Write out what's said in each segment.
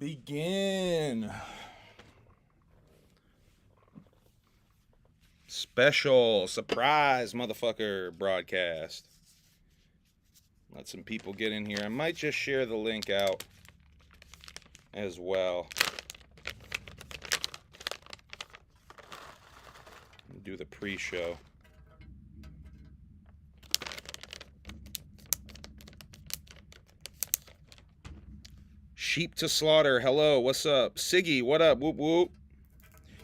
Begin. Special surprise motherfucker broadcast. Let some people get in here. I might just share the link out as well. Do the pre-show. Sheep to slaughter. Hello, what's up? Siggy, what up? Whoop whoop.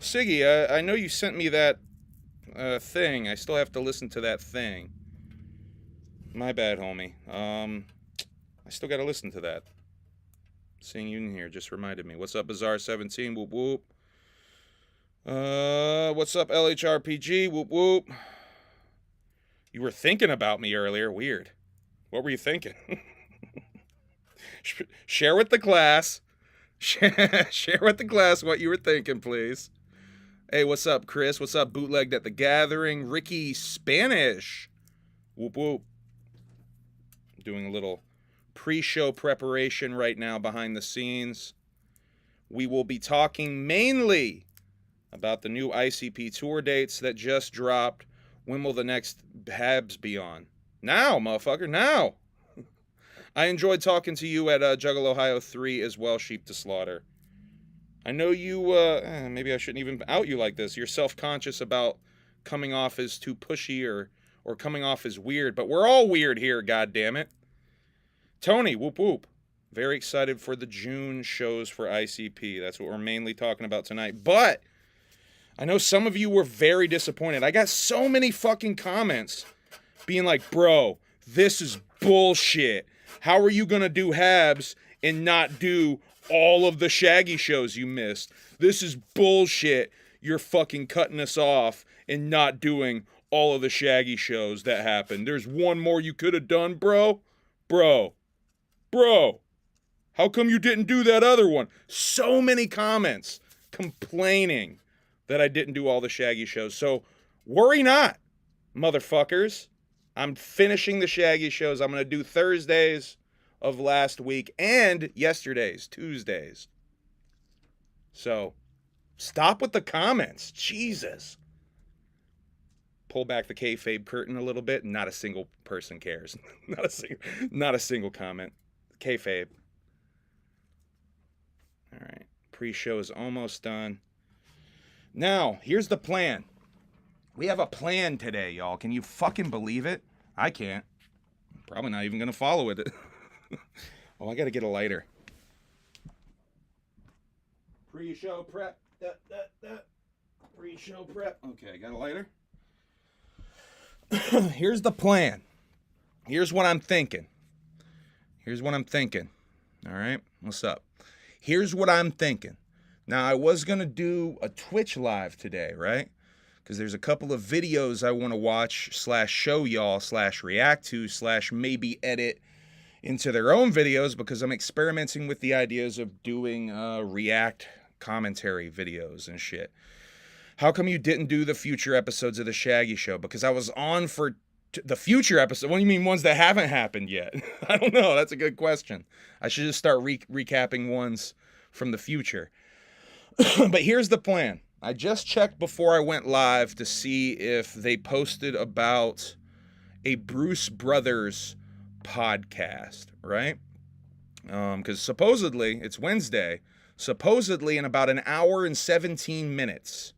Siggy, I know you sent me that thing. I still have to listen to that thing. My bad, homie. I still got to listen to that. Seeing you in here just reminded me. What's up, Bizarre17? Whoop whoop. What's up, LHRPG? Whoop whoop. You were thinking about me earlier. Weird. What were you thinking? Share with the class. Share with the class what you were thinking, please. Hey, what's up, Chris? What's up, Bootlegged at the Gathering? Ricky Spanish. Whoop whoop. Doing a little pre-show preparation right now behind the scenes. We will be talking mainly about the new ICP tour dates that just dropped. When will the next HABS be on? Now, motherfucker, now. I enjoyed talking to you at Juggalo Ohio 3 as well, Sheep to Slaughter. I know you, maybe I shouldn't even out you like this. You're self-conscious about coming off as too pushy or coming off as weird, but we're all weird here, goddammit. Tony, whoop whoop. Very excited for the June shows for ICP. That's what we're mainly talking about tonight. But I know some of you were very disappointed. I got so many fucking comments being like, bro, this is bullshit. How are you going to do HABS and not do all of the Shaggy shows you missed? This is bullshit. You're fucking cutting us off and not doing all of the Shaggy shows that happened. There's one more you could have done, bro. Bro. How come you didn't do that other one? So many comments complaining that I didn't do all the Shaggy shows. So worry not, motherfuckers. I'm finishing the Shaggy shows. I'm going to do Thursdays of last week and yesterday's, Tuesdays. So stop with the comments. Jesus. Pull back the kayfabe curtain a little bit. Not a single person cares. Not a single comment. Kayfabe. All right. Pre-show is almost done. Now, here's the plan. We have a plan today, y'all. Can you fucking believe it? I can't. Probably not even going to follow it. Oh, I got to get a lighter. Pre-show prep. Pre-show prep. Okay, got a lighter? Here's the plan. Here's what I'm thinking. All right? What's up? Here's what I'm thinking. Now, I was going to do a Twitch live today, right? Because there's a couple of videos I want to watch / show y'all / react to / maybe edit into their own videos because I'm experimenting with the ideas of doing react commentary videos and shit. How come you didn't do the future episodes of the Shaggy Show? Because I was on for the future episode. What do you mean ones that haven't happened yet? I don't know. That's a good question. I should just start recapping ones from the future. But here's the plan. I just checked before I went live to see if they posted about a Bruce Brothers podcast, right? Because supposedly, it's Wednesday, supposedly in about an hour and 17 minutes,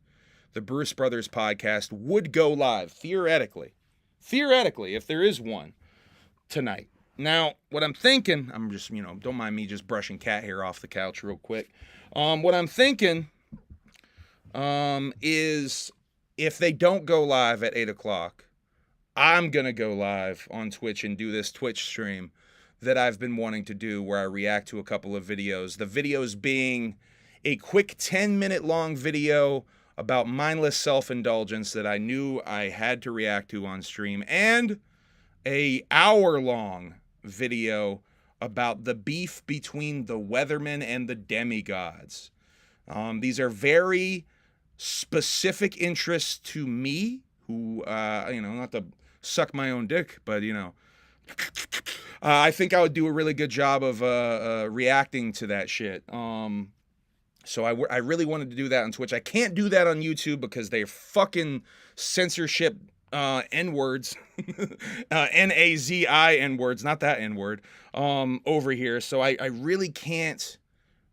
the Bruce Brothers podcast would go live, theoretically, if there is one tonight. Now, what I'm thinking, I'm just, don't mind me just brushing cat hair off the couch real quick. What I'm thinking is if they don't go live at 8 o'clock, I'm going to go live on Twitch and do this Twitch stream that I've been wanting to do where I react to a couple of videos. The videos being a quick 10-minute long video about mindless self-indulgence that I knew I had to react to on stream, and a hour-long video about the beef between the Weathermen and the demigods. These are very specific interests to me, who, not to suck my own dick, but, I think I would do a really good job of reacting to that shit. So I really wanted to do that on Twitch. I can't do that on YouTube because they're fucking censorship N-words. N-A-Z-I N-words, not that N-word, over here. So I really can't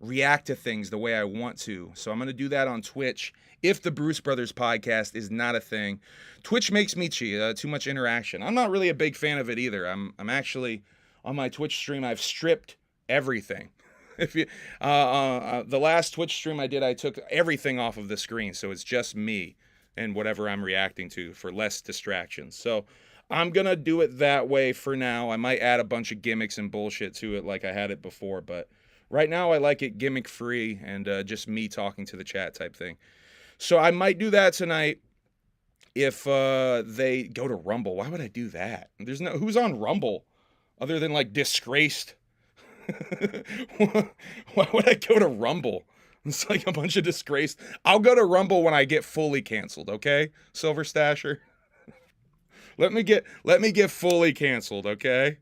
react to things the way I want to. So I'm going to do that on Twitch if the Bruce Brothers podcast is not a thing. Twitch makes me too much interaction. I'm not really a big fan of it either. I'm actually, on my Twitch stream, I've stripped everything. If you the last Twitch stream I did, I took everything off of the screen, so it's just me and whatever I'm reacting to for less distractions. So I'm gonna do it that way for now. I might add a bunch of gimmicks and bullshit to it like I had it before, but right now I like it gimmick free and just me talking to the chat type thing. So I might do that tonight if they go to Rumble. Why would I do that? There's no, who's on Rumble other than like disgraced. Why would I go to Rumble? It's like a bunch of disgrace. I'll go to Rumble when I get fully canceled, okay? Silver Stasher. Let me get fully canceled, okay?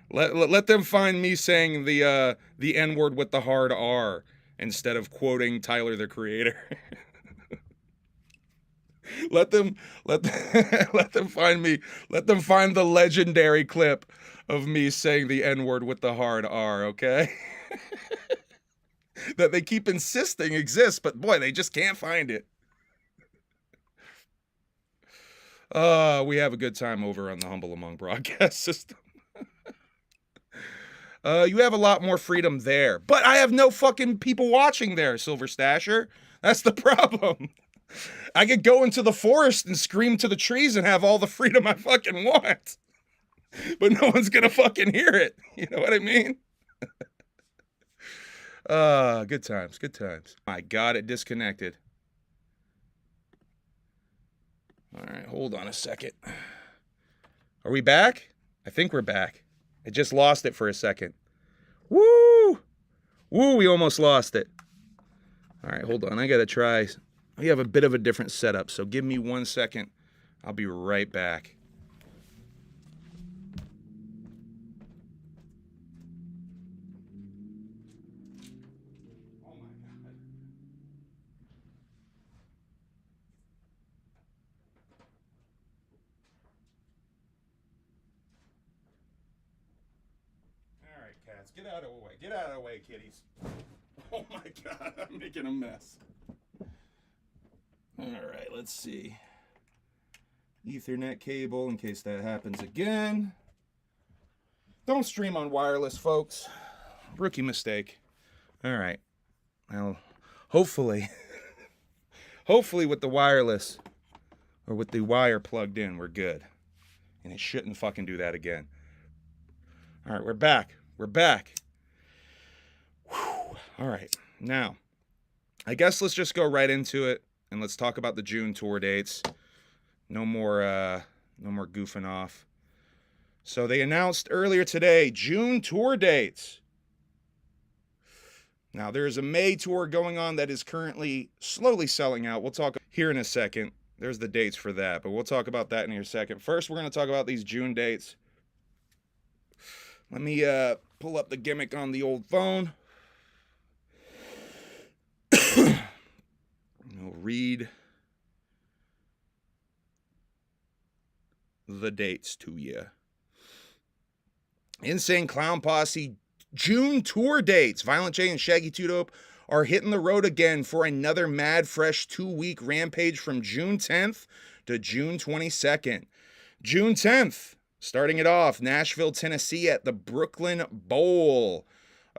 Let them find me saying the N-word with the hard R instead of quoting Tyler the Creator. Let them find me. Let them find the legendary clip of me saying the N-word with the hard R, okay? That they keep insisting exists, but boy, they just can't find it. We have a good time over on the Humble Among broadcast system. You have a lot more freedom there, but I have no fucking people watching there, Silver Stasher. That's the problem. I could go into the forest and scream to the trees and have all the freedom I fucking want. But no one's gonna fucking hear it. You know what I mean? Good times, good times. My God, it disconnected. All right, hold on a second. Are we back? I think we're back. I just lost it for a second. Woo! Woo, we almost lost it. All right, hold on. I gotta try. We have a bit of a different setup, so give me 1 second. I'll be right back. Cats, get out of the way. Get out of the way, kitties. Oh my God, I'm making a mess. All right, let's see. Ethernet cable in case that happens again. Don't stream on wireless, folks. Rookie mistake. All right. Well, hopefully, hopefully with the wireless or with the wire plugged in, we're good. And it shouldn't fucking do that again. All right, we're back. We're back. Whew. All right. Now, I guess let's just go right into it and let's talk about the June tour dates. No more goofing off. So they announced earlier today June tour dates. Now, there's a May tour going on that is currently slowly selling out. We'll talk here in a second. There's the dates for that, but we'll talk about that in a second. First, we're going to talk about these June dates. Let me pull up the gimmick on the old phone. I'll read the dates to you. Insane Clown Posse June tour dates. Violent J and Shaggy Two-Dope are hitting the road again for another mad fresh 2-week rampage from June 10th to June 22nd. June 10th. Starting it off, Nashville, Tennessee at the Brooklyn Bowl.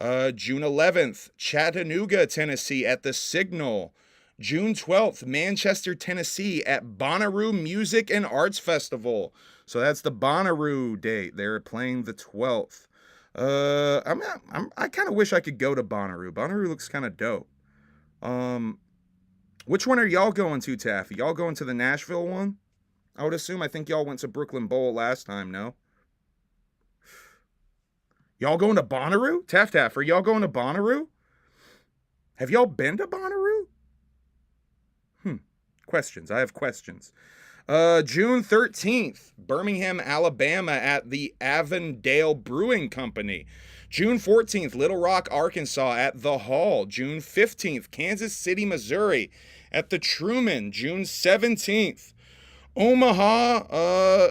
June 11th, Chattanooga, Tennessee at the Signal. June 12th, Manchester, Tennessee at Bonnaroo Music and Arts Festival. So that's the Bonnaroo date. They're playing the 12th. I kind of wish I could go to Bonnaroo. Bonnaroo looks kind of dope. Which one are y'all going to, Taffy? Y'all going to the Nashville one? I would assume. I think y'all went to Brooklyn Bowl last time, no? Y'all going to Bonnaroo? Taff, are y'all going to Bonnaroo? Have y'all been to Bonnaroo? Questions. I have questions. June 13th, Birmingham, Alabama at the Avondale Brewing Company. June 14th, Little Rock, Arkansas at the Hall. June 15th, Kansas City, Missouri at the Truman. June 17th, Omaha,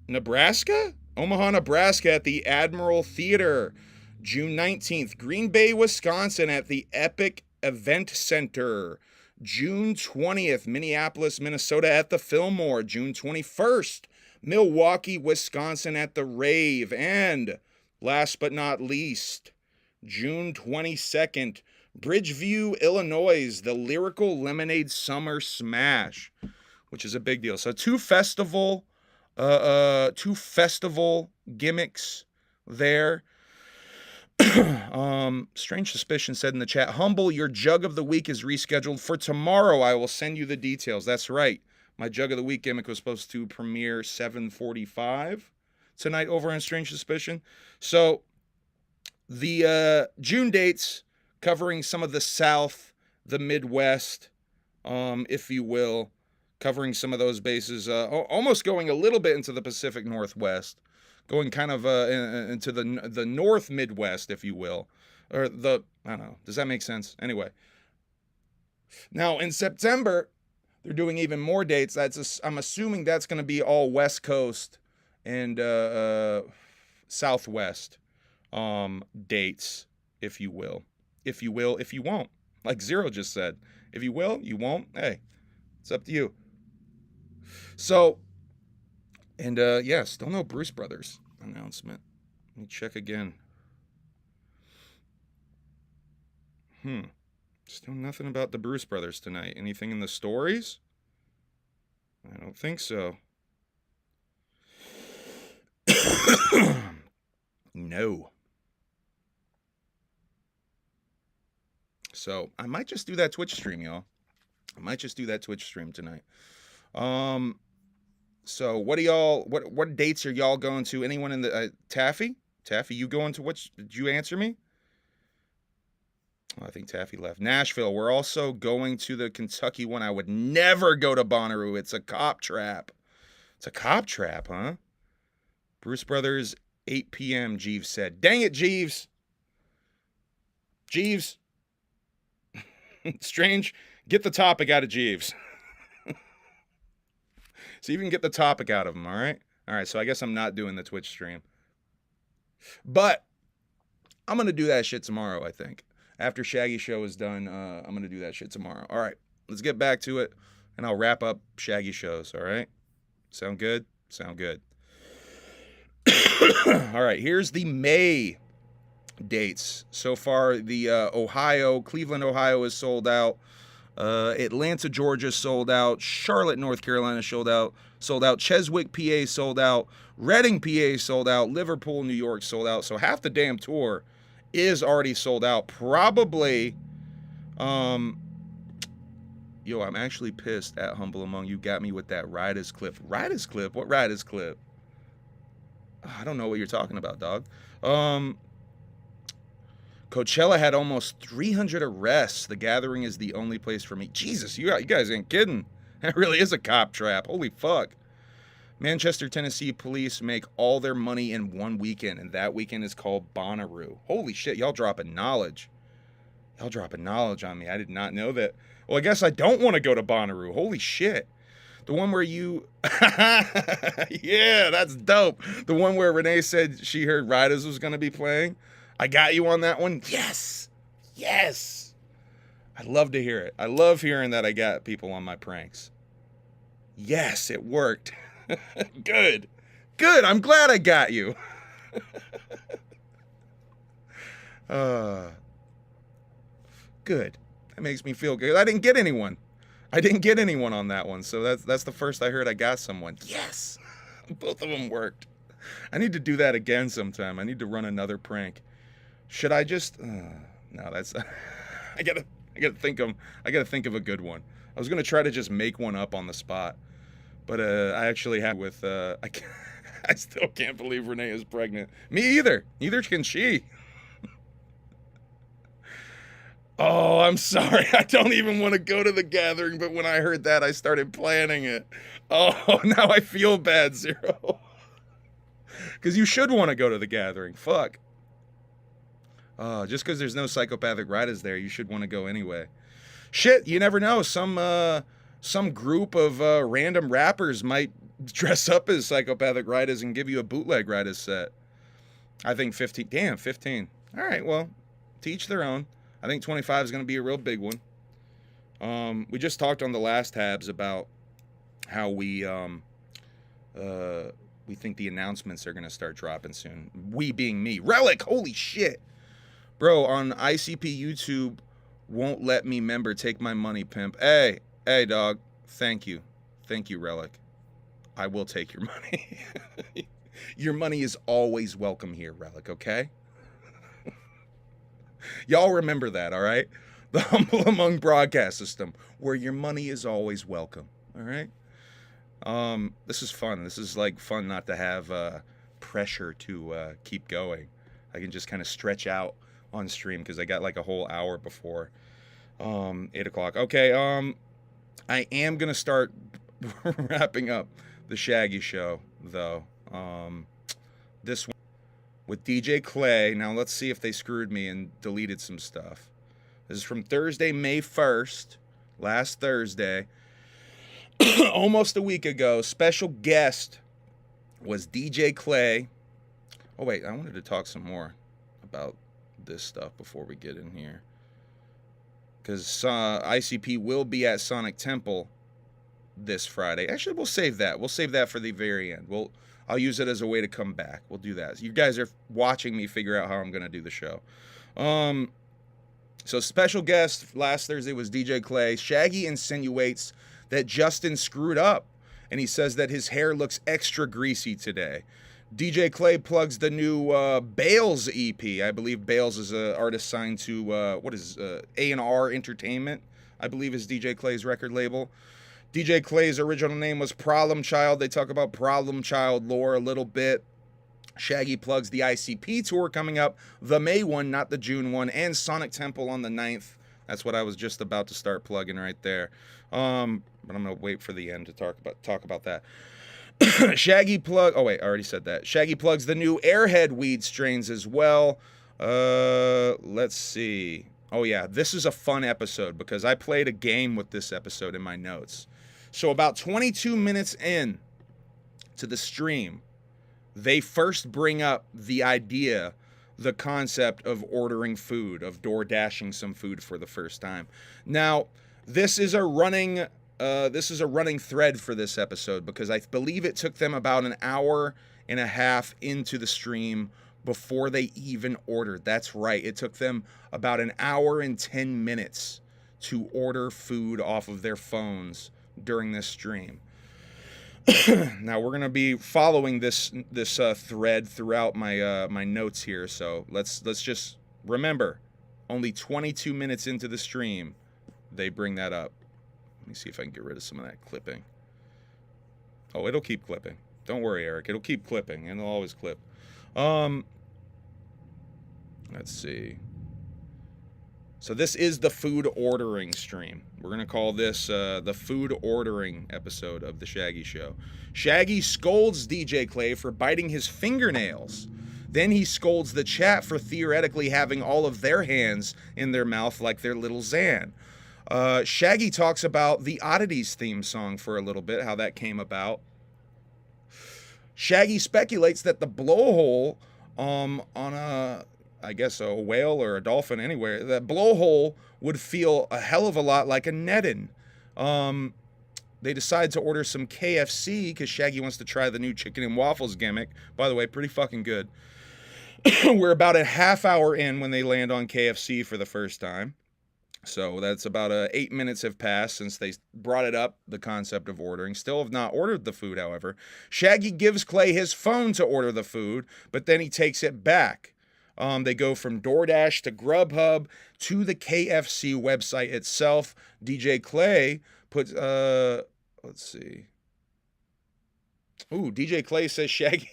Nebraska? Omaha, Nebraska at the Admiral Theater. June 19th, Green Bay, Wisconsin at the Epic Event Center. June 20th, Minneapolis, Minnesota at the Fillmore. June 21st, Milwaukee, Wisconsin at the Rave. And last but not least, June 22nd, Bridgeview, Illinois, the Lyrical Lemonade Summer Smash, which is a big deal. So two festival gimmicks there. Strange Suspicion said in the chat, Humble, your Jug of the Week is rescheduled for tomorrow. I will send you the details. That's right. My Jug of the Week gimmick was supposed to premiere 7:45 tonight over on Strange Suspicion. So the June dates covering some of the South, the Midwest, if you will, covering some of those bases, almost going a little bit into the Pacific Northwest, going kind of into the North Midwest, if you will, or I don't know. Does that make sense? Anyway. Now, in September, they're doing even more dates. I'm assuming that's going to be all West Coast and Southwest dates, if you will. If you will, if you won't. Like Zero just said. If you will, you won't. Hey, it's up to you. So, and yeah, still no Bruce Brothers announcement. Let me check again. Still nothing about the Bruce Brothers tonight. Anything in the stories? I don't think so. No. So I might just do that Twitch stream, y'all. I might just do that Twitch stream tonight. So what dates are y'all going to? Anyone in the Taffy? Taffy, you going to which? Did you answer me? Oh, I think Taffy left. Nashville. We're also going to the Kentucky one. I would never go to Bonnaroo. It's a cop trap. It's a cop trap, huh? Bruce Brothers, 8 p.m., Jeeves said. Dang it, Jeeves. Jeeves. Strange. Get the topic out of Jeeves. So you can get the topic out of him, all right? All right, so I guess I'm not doing the Twitch stream. But I'm going to do that shit tomorrow, I think. After Shaggy Show is done, I'm going to do that shit tomorrow. All right, let's get back to it, and I'll wrap up Shaggy Shows, all right? Sound good? Sound good. All right, here's the May dates. So far, the Cleveland, Ohio is sold out. Atlanta, Georgia sold out. Charlotte, North Carolina sold out. Cheswick, PA sold out. Reading, PA sold out. Liverpool, New York sold out. So half the damn tour is already sold out. Probably, I'm actually pissed at Humble Among You. Got me with that Riders clip. Riders clip? What Riders clip? I don't know what you're talking about, dog. Coachella had almost 300 arrests. The Gathering is the only place for me. Jesus, you guys ain't kidding. That really is a cop trap. Holy fuck. Manchester, Tennessee police make all their money in one weekend, and that weekend is called Bonnaroo. Holy shit, y'all dropping knowledge. Y'all dropping knowledge on me. I did not know that. Well, I guess I don't want to go to Bonnaroo. Holy shit. The one where you... Yeah, that's dope. The one where Renee said she heard Riders was going to be playing. I got you on that one. Yes. Yes. I love to hear it. I love hearing that I got people on my pranks. Yes, it worked. Good. Good. I'm glad I got you. Good. That makes me feel good. I didn't get anyone on that one. So that's the first I heard I got someone. Yes. Both of them worked. I need to do that again sometime. I need to run another prank. Should I just no, that's I gotta think of a good one. I was gonna try to just make one up on the spot, but I actually had with I still can't believe Renee is pregnant. Me either. Neither can she. Oh, I'm sorry. I don't even want to go to the gathering, but when I heard that, I started planning it. Oh, now I feel bad, Zero. Because you should want to go to the gathering. Fuck. Just because there's no psychopathic riders there, you should want to go anyway. Shit, you never know. Some group of random rappers might dress up as psychopathic riders and give you a bootleg riders set. I think 15. Damn, 15. All right, well, to each their own. I think 25 is going to be a real big one. We just talked on the last HABS about how we think the announcements are going to start dropping soon. We being me. Relic, holy shit. Bro, on ICP YouTube, won't let me member take my money, pimp. Hey, dog. Thank you. Thank you, Relic. I will take your money. Your money is always welcome here, Relic, okay? Y'all remember that, all right? The Humble Among broadcast system, where your money is always welcome, all right? This is fun. This is like fun not to have pressure to keep going. I can just kind of stretch out on stream because I got like a whole hour before 8 o'clock. Okay, I am going to start wrapping up the Shaggy Show, though. This one with DJ Clay. Now let's see if they screwed me and deleted some stuff. This is from Thursday, May 1st, last Thursday. Almost a week ago. Special guest was DJ Clay. Oh, wait, I wanted to talk some more about this stuff before we get in here. Because ICP will be at Sonic Temple this Friday. Actually, we'll save that. We'll save that for the very end. I'll use it as a way to come back. We'll do that. You guys are watching me figure out how I'm going to do the show. So special guest last Thursday was DJ Clay. Shaggy insinuates that Justin screwed up, and he says that his hair looks extra greasy today. DJ Clay plugs the new Bales EP. I believe Bales is an artist signed to, A&R Entertainment, I believe is DJ Clay's record label. DJ Clay's original name was Problem Child. They talk about Problem Child lore a little bit. Shaggy plugs the ICP tour coming up, the May one, not the June one, and Sonic Temple on the 9th. That's what I was just about to start plugging right there. But I'm going to wait for the end to talk about that. Shaggy plug. Oh, wait, I already said that. Shaggy plugs the new Airhead weed strains as well. Let's see. Oh, yeah, this is a fun episode because I played a game with this episode in my notes. So about 22 minutes in to the stream, they first bring up the idea, the concept of ordering food, of door dashing some food for the first time. Now, this is a running thread for this episode because I believe it took them about an hour and a half into the stream before they even ordered. That's right. It took them about an hour and 10 minutes to order food off of their phones during this stream. Now we're gonna be following this thread throughout my notes here. So let's just remember, only 22 minutes into the stream, they bring that up. Let me see if I can get rid of some of that clipping. Oh, it'll keep clipping. Don't worry, Eric. It'll keep clipping, and it'll always clip. Let's see. So this is the food ordering stream. We're going to call this the food ordering episode of The Shaggy Show. Shaggy scolds DJ Clay for biting his fingernails. Then he scolds the chat for theoretically having all of their hands in their mouth like their little Zan. Shaggy talks about the Oddities theme song for a little bit, how that came about. Shaggy speculates that the blowhole on I guess a whale or a dolphin anywhere, that blowhole would feel a hell of a lot like a netting. They decide to order some KFC because Shaggy wants to try the new chicken and waffles gimmick. By the way, pretty fucking good. We're about a half hour in when they land on KFC for the first time. So that's about 8 minutes have passed since they brought it up, the concept of ordering. Still have not ordered the food, however. Shaggy gives Clay his phone to order the food, but then he takes it back. They go from DoorDash to Grubhub to the KFC website itself. DJ Clay puts, let's see. Ooh, DJ Clay says Shaggy.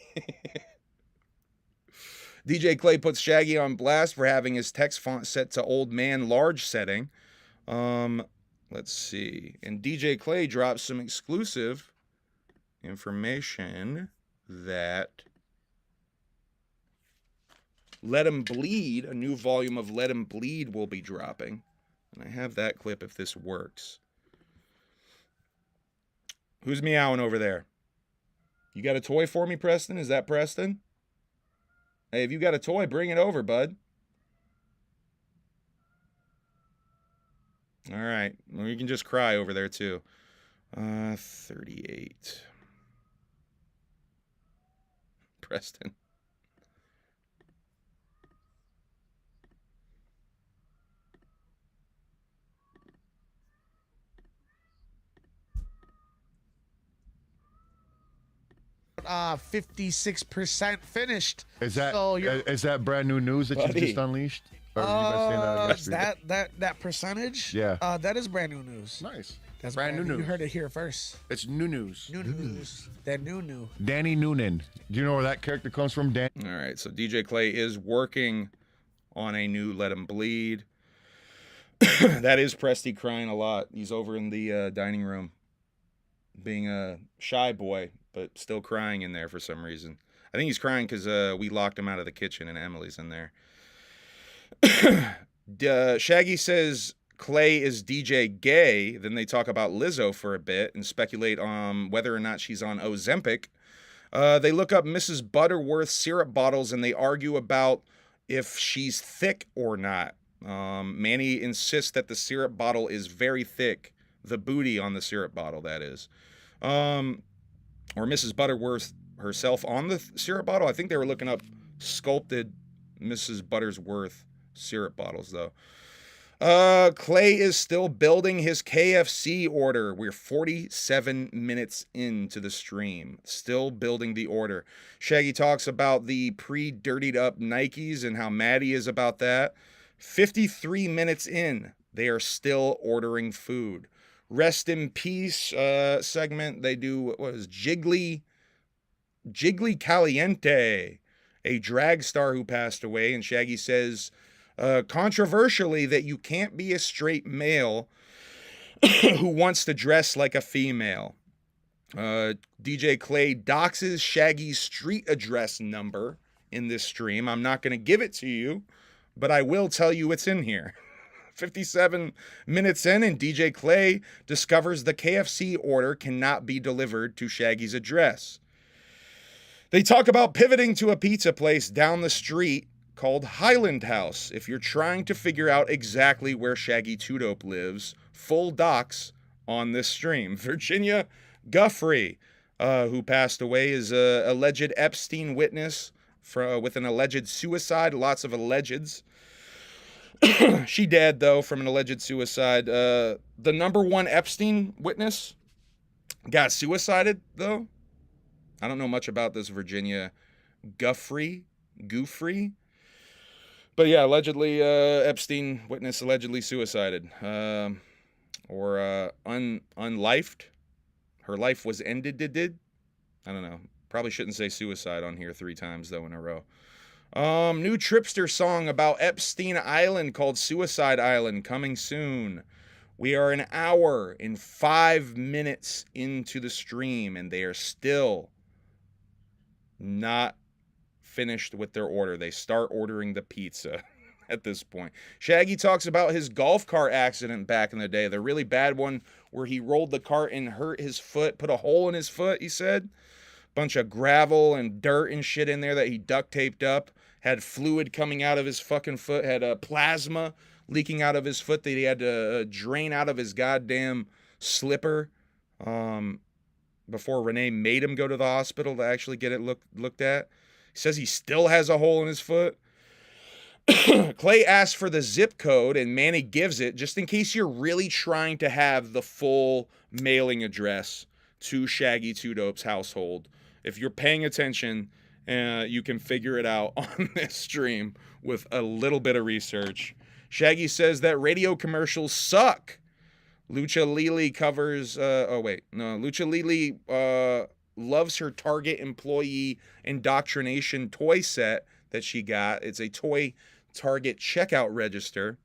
DJ Clay puts Shaggy on blast for having his text font set to old man large setting. Let's see. And DJ Clay drops some exclusive information that Let 'Em Bleed, a new volume of Let 'Em Bleed will be dropping. And I have that clip if this works. Who's meowing over there? You got a toy for me, Preston? Is that Preston? Hey, if you got a toy, bring it over, bud. All right. Well, you can just cry over there, too. 38. Preston. 56% finished. Is that So is that brand new news that Buddy. you just unleashed? Or were you guys saying that on yesterday? that percentage? Yeah. That is brand new news. Nice. That's brand new news. You heard it here first. It's new news. New news. That new. Danny Noonan. Do you know where that character comes from? Dan. All right, so DJ Clay is working on a new Let 'Em Bleed. That is Presty crying a lot. He's over in the dining room being a shy boy, but still crying in there for some reason. I think he's crying because we locked him out of the kitchen and Emily's in there. Shaggy says Clay is DJ gay. Then they talk about Lizzo for a bit and speculate on whether or not she's on Ozempic. They look up Mrs. Butterworth's syrup bottles and they argue about if she's thick or not. Manny insists that the syrup bottle is very thick. The booty on the syrup bottle, that is. Or Mrs. Butterworth herself on the syrup bottle. I think they were looking up sculpted Mrs. Butterworth syrup bottles, though. Clay is still building his KFC order. We're 47 minutes into the stream. Still building the order. Shaggy talks about the pre-dirtied up Nikes and how mad he is about that. 53 minutes in, they are still ordering food. Rest in peace segment. They do, what is Jiggly Caliente, a drag star who passed away. And Shaggy says, controversially, that you can't be a straight male who wants to dress like a female. DJ Clay doxes Shaggy's street address number in this stream. I'm not going to give it to you, but I will tell you it's in here. 57 minutes in, and DJ Clay discovers the KFC order cannot be delivered to Shaggy's address. They talk about pivoting to a pizza place down the street called Highland House. If you're trying to figure out exactly where Shaggy Two Dope lives, full docs on this stream. Virginia Guffrey, who passed away, is a alleged Epstein witness with an alleged suicide. Lots of allegeds. She dead, though, from an alleged suicide. The number one Epstein witness got suicided, though. I don't know much about this Virginia Guffrey. But yeah, allegedly, Epstein witness allegedly suicided. Or unlifed. Her life was ended, I don't know. Probably shouldn't say suicide on here 3 times, though, in a row. New Tripster song about Epstein Island called Suicide Island coming soon. We are an hour and 5 minutes into the stream, and they are still not finished with their order. They start ordering the pizza at this point. Shaggy talks about his golf cart accident back in the day, the really bad one where he rolled the cart and hurt his foot, put a hole in his foot, he said. Bunch of gravel and dirt and shit in there that he duct taped up. Had fluid coming out of his fucking foot. Had plasma leaking out of his foot that he had to drain out of his goddamn slipper before Renee made him go to the hospital to actually get it looked at. He says he still has a hole in his foot. Clay asks for the zip code and Manny gives it just in case you're really trying to have the full mailing address to Shaggy Two Dope's household. If you're paying attention, you can figure it out on this stream with a little bit of research. Shaggy says that radio commercials suck. Lucha Lili covers, Lucha Lili loves her Target employee indoctrination toy set that she got. It's a toy Target checkout register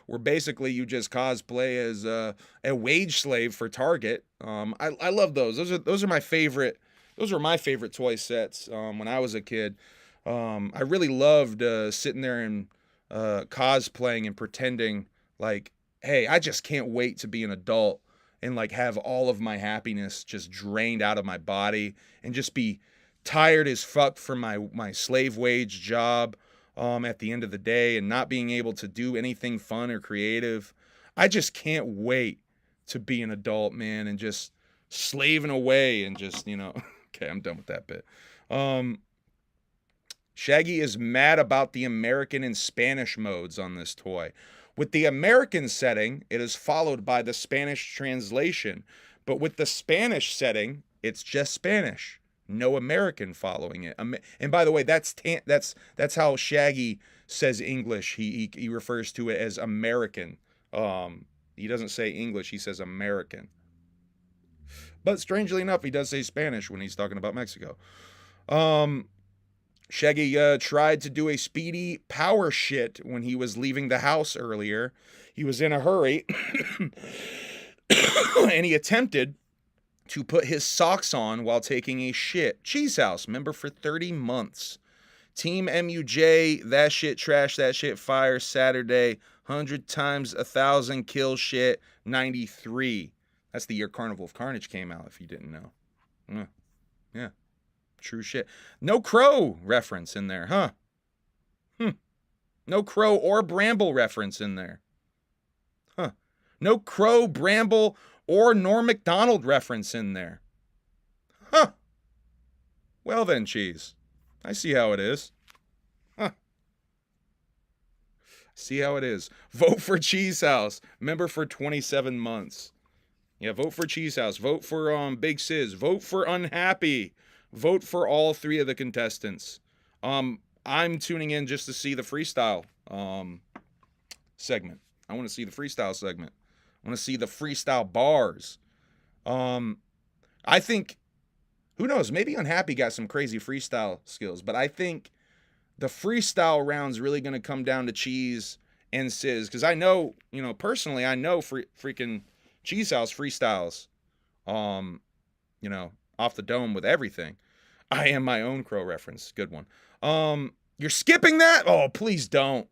where basically you just cosplay as a wage slave for Target. I love those. Those are my favorite. Those were my favorite toy sets when I was a kid. I really loved sitting there and cosplaying and pretending like, hey, I just can't wait to be an adult and like have all of my happiness just drained out of my body and just be tired as fuck from my slave wage job at the end of the day and not being able to do anything fun or creative. I just can't wait to be an adult, man, and just slaving away and just, okay, I'm done with that bit. Shaggy is mad about the American and Spanish modes on this toy. With the American setting, it is followed by the Spanish translation, but with the Spanish setting, it's just Spanish. No American following it. And by the way, that's how Shaggy says English. He refers to it as American. He doesn't say English, he says American. But strangely enough, he does say Spanish when he's talking about Mexico. Shaggy tried to do a speedy power shit when he was leaving the house earlier. He was in a hurry, and he attempted to put his socks on while taking a shit. Cheese House, member for 30 months. Team MUJ, that shit trash, that shit fire, Saturday, 100 times 1,000 kill shit, 93. That's the year Carnival of Carnage came out, if you didn't know. Yeah. True shit. No Crow reference in there, huh? No Crow or Bramble reference in there. Huh. No Crow, Bramble, or Norm Macdonald reference in there. Huh. Well then, Cheese. I see how it is. Huh. See how it is. Vote for Cheese House. Member for 27 months. Yeah, vote for Cheese House. Vote for Big Sizz. Vote for Unhappy. Vote for all three of the contestants. I'm tuning in just to see the freestyle segment. I want to see the freestyle segment. I want to see the freestyle bars. I think, who knows, maybe Unhappy got some crazy freestyle skills, but I think the freestyle round's really going to come down to Cheese and Sizz, because I know, personally, I know freaking Cheese House freestyles, off the dome with everything. I am my own Crow reference. Good one. You're skipping that? Oh, please don't.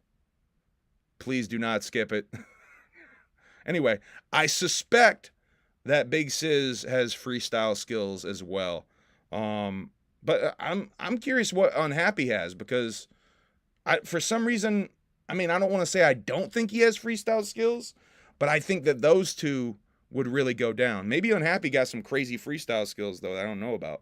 Please do not skip it. Anyway, I suspect that Big Sizz has freestyle skills as well. But I'm curious what Unhappy has, because for some reason, I don't want to say I don't think he has freestyle skills, but I think that those two would really go down. Maybe Unhappy got some crazy freestyle skills, though, that I don't know about.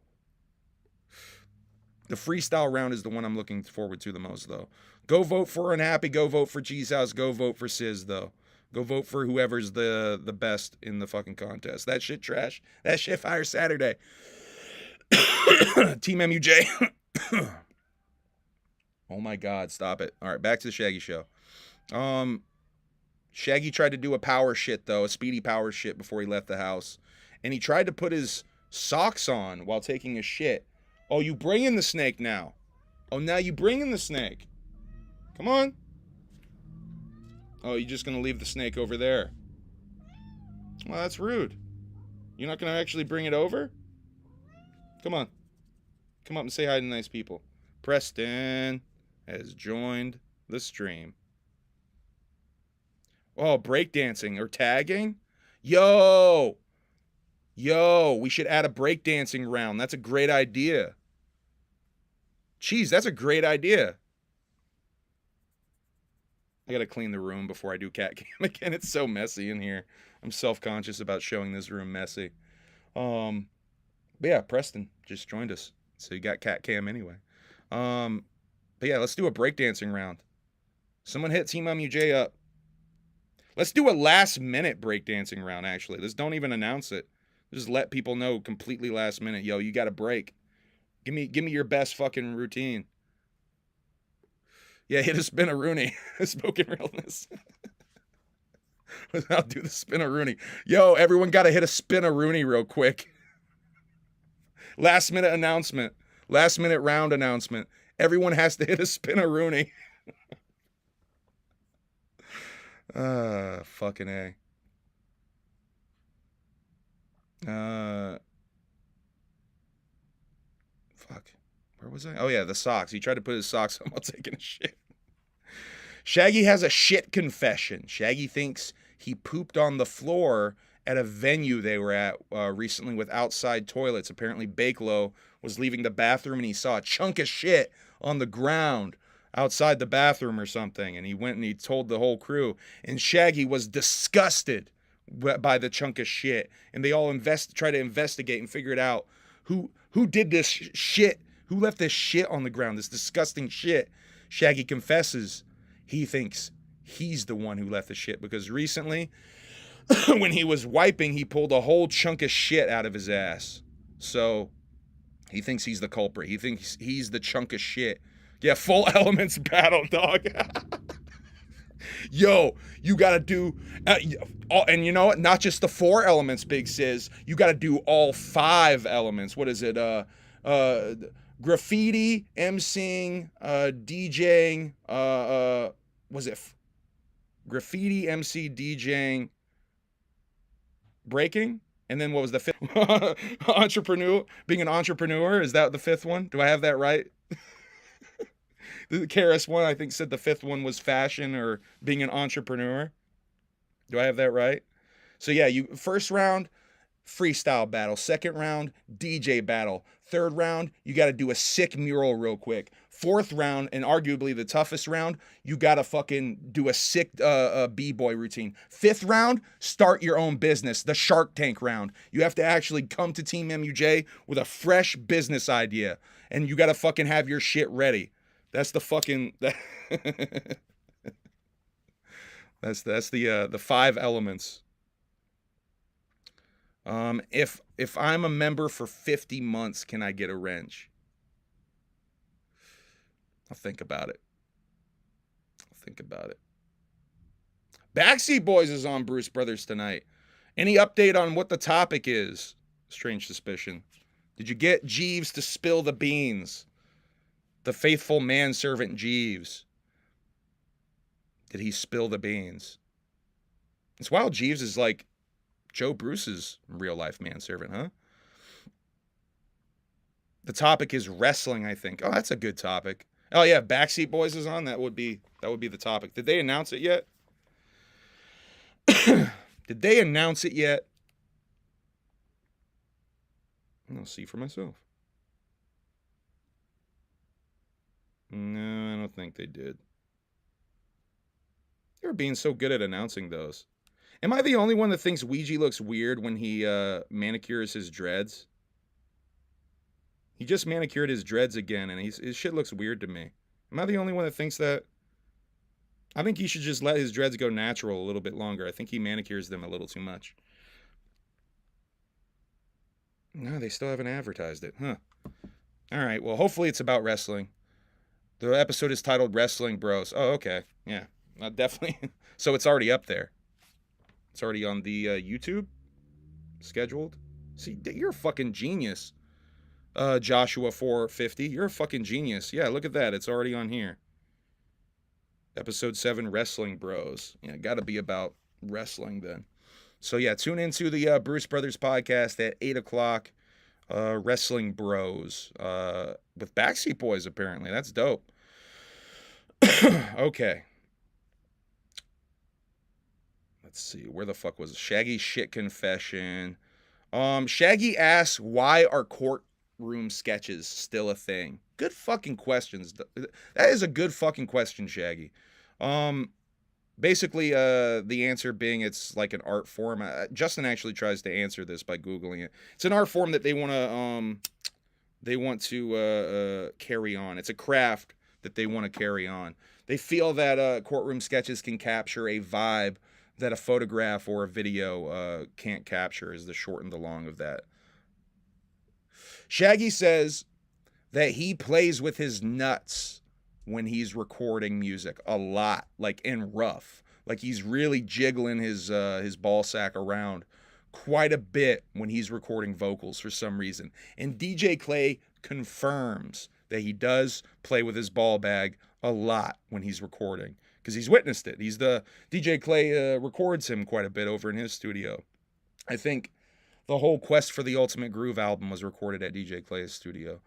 The freestyle round is the one I'm looking forward to the most, though. Go vote for Unhappy. Go vote for Cheese House. Go vote for Sizz, though. Go vote for whoever's the best in the fucking contest. That shit trash. That shit fire Saturday. Team MUJ. Oh my God, stop it. All right, back to the Shaggy Show. Shaggy tried to do a power shit, though, a speedy power shit before he left the house. And he tried to put his socks on while taking a shit. Oh, you bring in the snake now. Oh, now you bring in the snake. Come on. Oh, you're just going to leave the snake over there. Well, that's rude. You're not going to actually bring it over? Come on. Come up and say hi to nice people. Preston has joined the stream. Oh, breakdancing or tagging? Yo, we should add a breakdancing round. That's a great idea. Jeez, that's a great idea. I gotta clean the room before I do cat cam again. It's so messy in here. I'm self-conscious about showing this room messy. But yeah, Preston just joined us. So you got cat cam anyway. But yeah, let's do a breakdancing round. Someone hit Team MUJ up. Let's do a last minute breakdancing round, actually. Let's don't even announce it. Just let people know completely last minute. Yo, you got a break. Give me your best fucking routine. Yeah, hit a spin-a-rooney. Spoken realness. I'll do the spin-a-rooney. Yo, everyone got to hit a spin-a-rooney real quick. Last minute announcement. Last minute round announcement. Everyone has to hit a spin-a-rooney. Fucking A. Fuck. Where was I? Oh, yeah, the socks. He tried to put his socks on while taking a shit. Shaggy has a shit confession. Shaggy thinks he pooped on the floor at a venue they were at recently with outside toilets. Apparently, Bakelo was leaving the bathroom and he saw a chunk of shit on the ground outside the bathroom or something. And he went and he told the whole crew. And Shaggy was disgusted by the chunk of shit. And they all try to investigate and figure it out. Who did this shit? Who left this shit on the ground? This disgusting shit. Shaggy confesses he thinks he's the one who left the shit because recently when he was wiping, he pulled a whole chunk of shit out of his ass. So he thinks he's the culprit. He thinks he's the chunk of shit. Yeah, full elements battle, dog. Yo, you gotta do, and you know what? Not just the 4 elements, Big Sis. You gotta do all 5 elements. What is it? Graffiti, emceeing, DJing. Was it graffiti, MC, DJing, breaking? And then what was the 5th? Entrepreneur, being an entrepreneur. Is that the 5th one? Do I have that right? The KRS one, I think, said the 5th one was fashion or being an entrepreneur. Do I have that right? So yeah, first round, freestyle battle. Second round, DJ battle. Third round, you got to do a sick mural real quick. Fourth round, and arguably the toughest round, you got to fucking do a sick b-boy routine. 5th round, start your own business. The Shark Tank round. You have to actually come to Team MUJ with a fresh business idea. And you got to fucking have your shit ready. That's the fucking... That's the 5 elements. If I'm a member for 50 months, can I get a wrench? I'll think about it. Backseat Boys is on Bruce Brothers tonight. Any update on what the topic is? Strange Suspicion. Did you get Jeeves to spill the beans? The faithful manservant Jeeves. Did he spill the beans? It's wild. Jeeves is like Joe Bruce's real-life manservant, huh? The topic is wrestling, I think. Oh, that's a good topic. Oh, yeah, Backseat Boys is on. That would be the topic. Did they announce it yet? Did they announce it yet? I'll see for myself. No, I don't think they did. They were being so good at announcing those. Am I the only one that thinks Ouija looks weird when he manicures his dreads? He just manicured his dreads again, and his shit looks weird to me. Am I the only one that thinks that? I think he should just let his dreads go natural a little bit longer. I think he manicures them a little too much. No, they still haven't advertised it, huh? All right, well, hopefully it's about wrestling. The episode is titled Wrestling Bros. Oh, okay. Yeah, definitely. So it's already up there. It's already on the YouTube. Scheduled. See, you're a fucking genius. Joshua 450. You're a fucking genius. Yeah, look at that. It's already on here. Episode 7, Wrestling Bros. Yeah, gotta be about wrestling then. So yeah, tune into the Bruce Brothers podcast at 8 o'clock. Wrestling Bros. With Backseat Boys, apparently. That's dope. Okay. Let's see. Where the fuck was it? Shaggy shit confession. Shaggy asks, why are courtroom sketches still a thing? Good fucking questions. That is a good fucking question, Shaggy. Basically, the answer being it's like an art form. Justin actually tries to answer this by Googling it. It's an art form that they want to carry on. It's a craft that they want to carry on. They feel that courtroom sketches can capture a vibe that a photograph or a video can't capture, is the short and the long of that. Shaggy says that he plays with his nuts when he's recording music a lot, like in rough. Like he's really jiggling his ball sack around quite a bit when he's recording vocals for some reason. And DJ Clay confirms that he does play with his ball bag a lot when he's recording, because he's witnessed it. DJ Clay records him quite a bit over in his studio. I think the whole Quest for the Ultimate Groove album was recorded at DJ Clay's studio.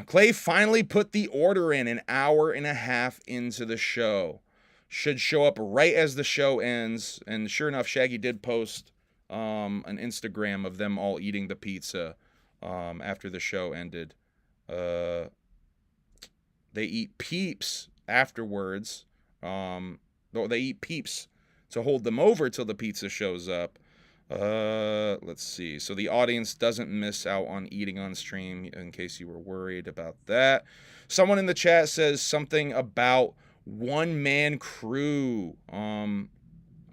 Clay finally put the order in an hour and a half into the show. Should show up right as the show ends. And sure enough, Shaggy did post an Instagram of them all eating the pizza after the show ended. They eat Peeps afterwards. They eat Peeps to hold them over till the pizza shows up. Let's see. So the audience doesn't miss out on eating on stream, in case you were worried about that. Someone in the chat says something about one-man crew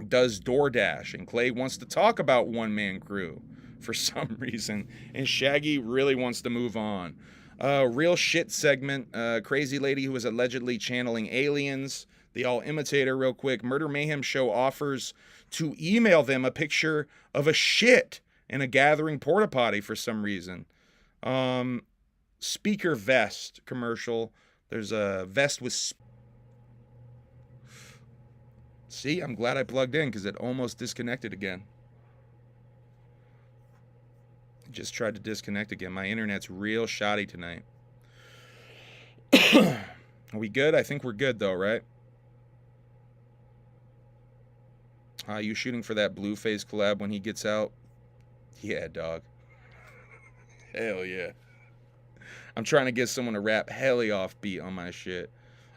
does DoorDash, and Clay wants to talk about one-man crew for some reason, and Shaggy really wants to move on. Real shit segment. Crazy lady who was allegedly channeling aliens. The all imitator real quick. Murder Mayhem Show offers to email them a picture of a shit in a gathering porta potty for some reason. Speaker vest commercial. There's a vest with... See, I'm glad I plugged in because it almost disconnected again. Just tried to disconnect again. My internet's real shoddy tonight. Are we good? I think we're good though, right? You shooting for that Blueface collab when he gets out? Yeah, dog. Hell yeah. I'm trying to get someone to rap heli off beat on my shit.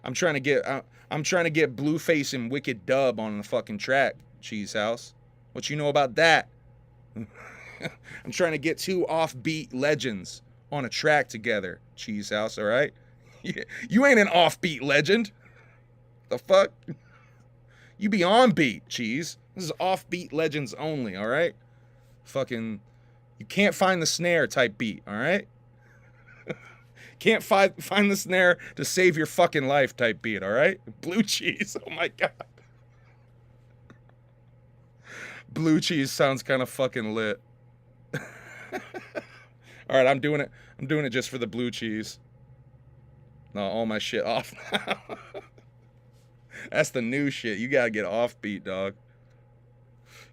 I'm trying to get Blueface and Wicked Dub on the fucking track, Cheese House. What you know about that? I'm trying to get two offbeat legends on a track together, Cheese House, all right? You ain't an offbeat legend. The fuck? You be on beat, Cheese. This is offbeat legends only, all right? Fucking, you can't find the snare type beat, all right? Can't find the snare to save your fucking life type beat, all right? Blue Cheese, oh my God. Blue Cheese sounds kind of fucking lit. All right, I'm doing it just for the Blue Cheese. No, all my shit off now. That's the new shit. You gotta get offbeat, dog.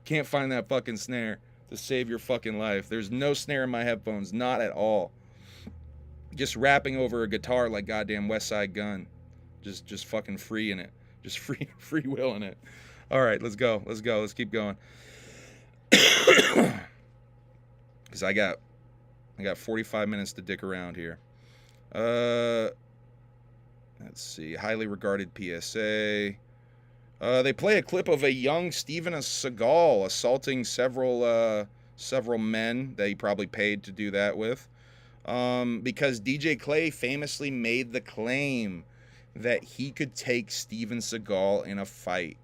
Can't find that fucking snare to save your fucking life. There's no snare in my headphones, not at all. Just rapping over a guitar like goddamn West Side Gun. Just fucking free in it. Just free will in it. All right, let's go. Let's keep going. Because I got 45 minutes to dick around here. Let's see. Highly regarded PSA. They play a clip of a young Steven Seagal assaulting several men that he probably paid to do that with. Because DJ Clay famously made the claim that he could take Steven Seagal in a fight.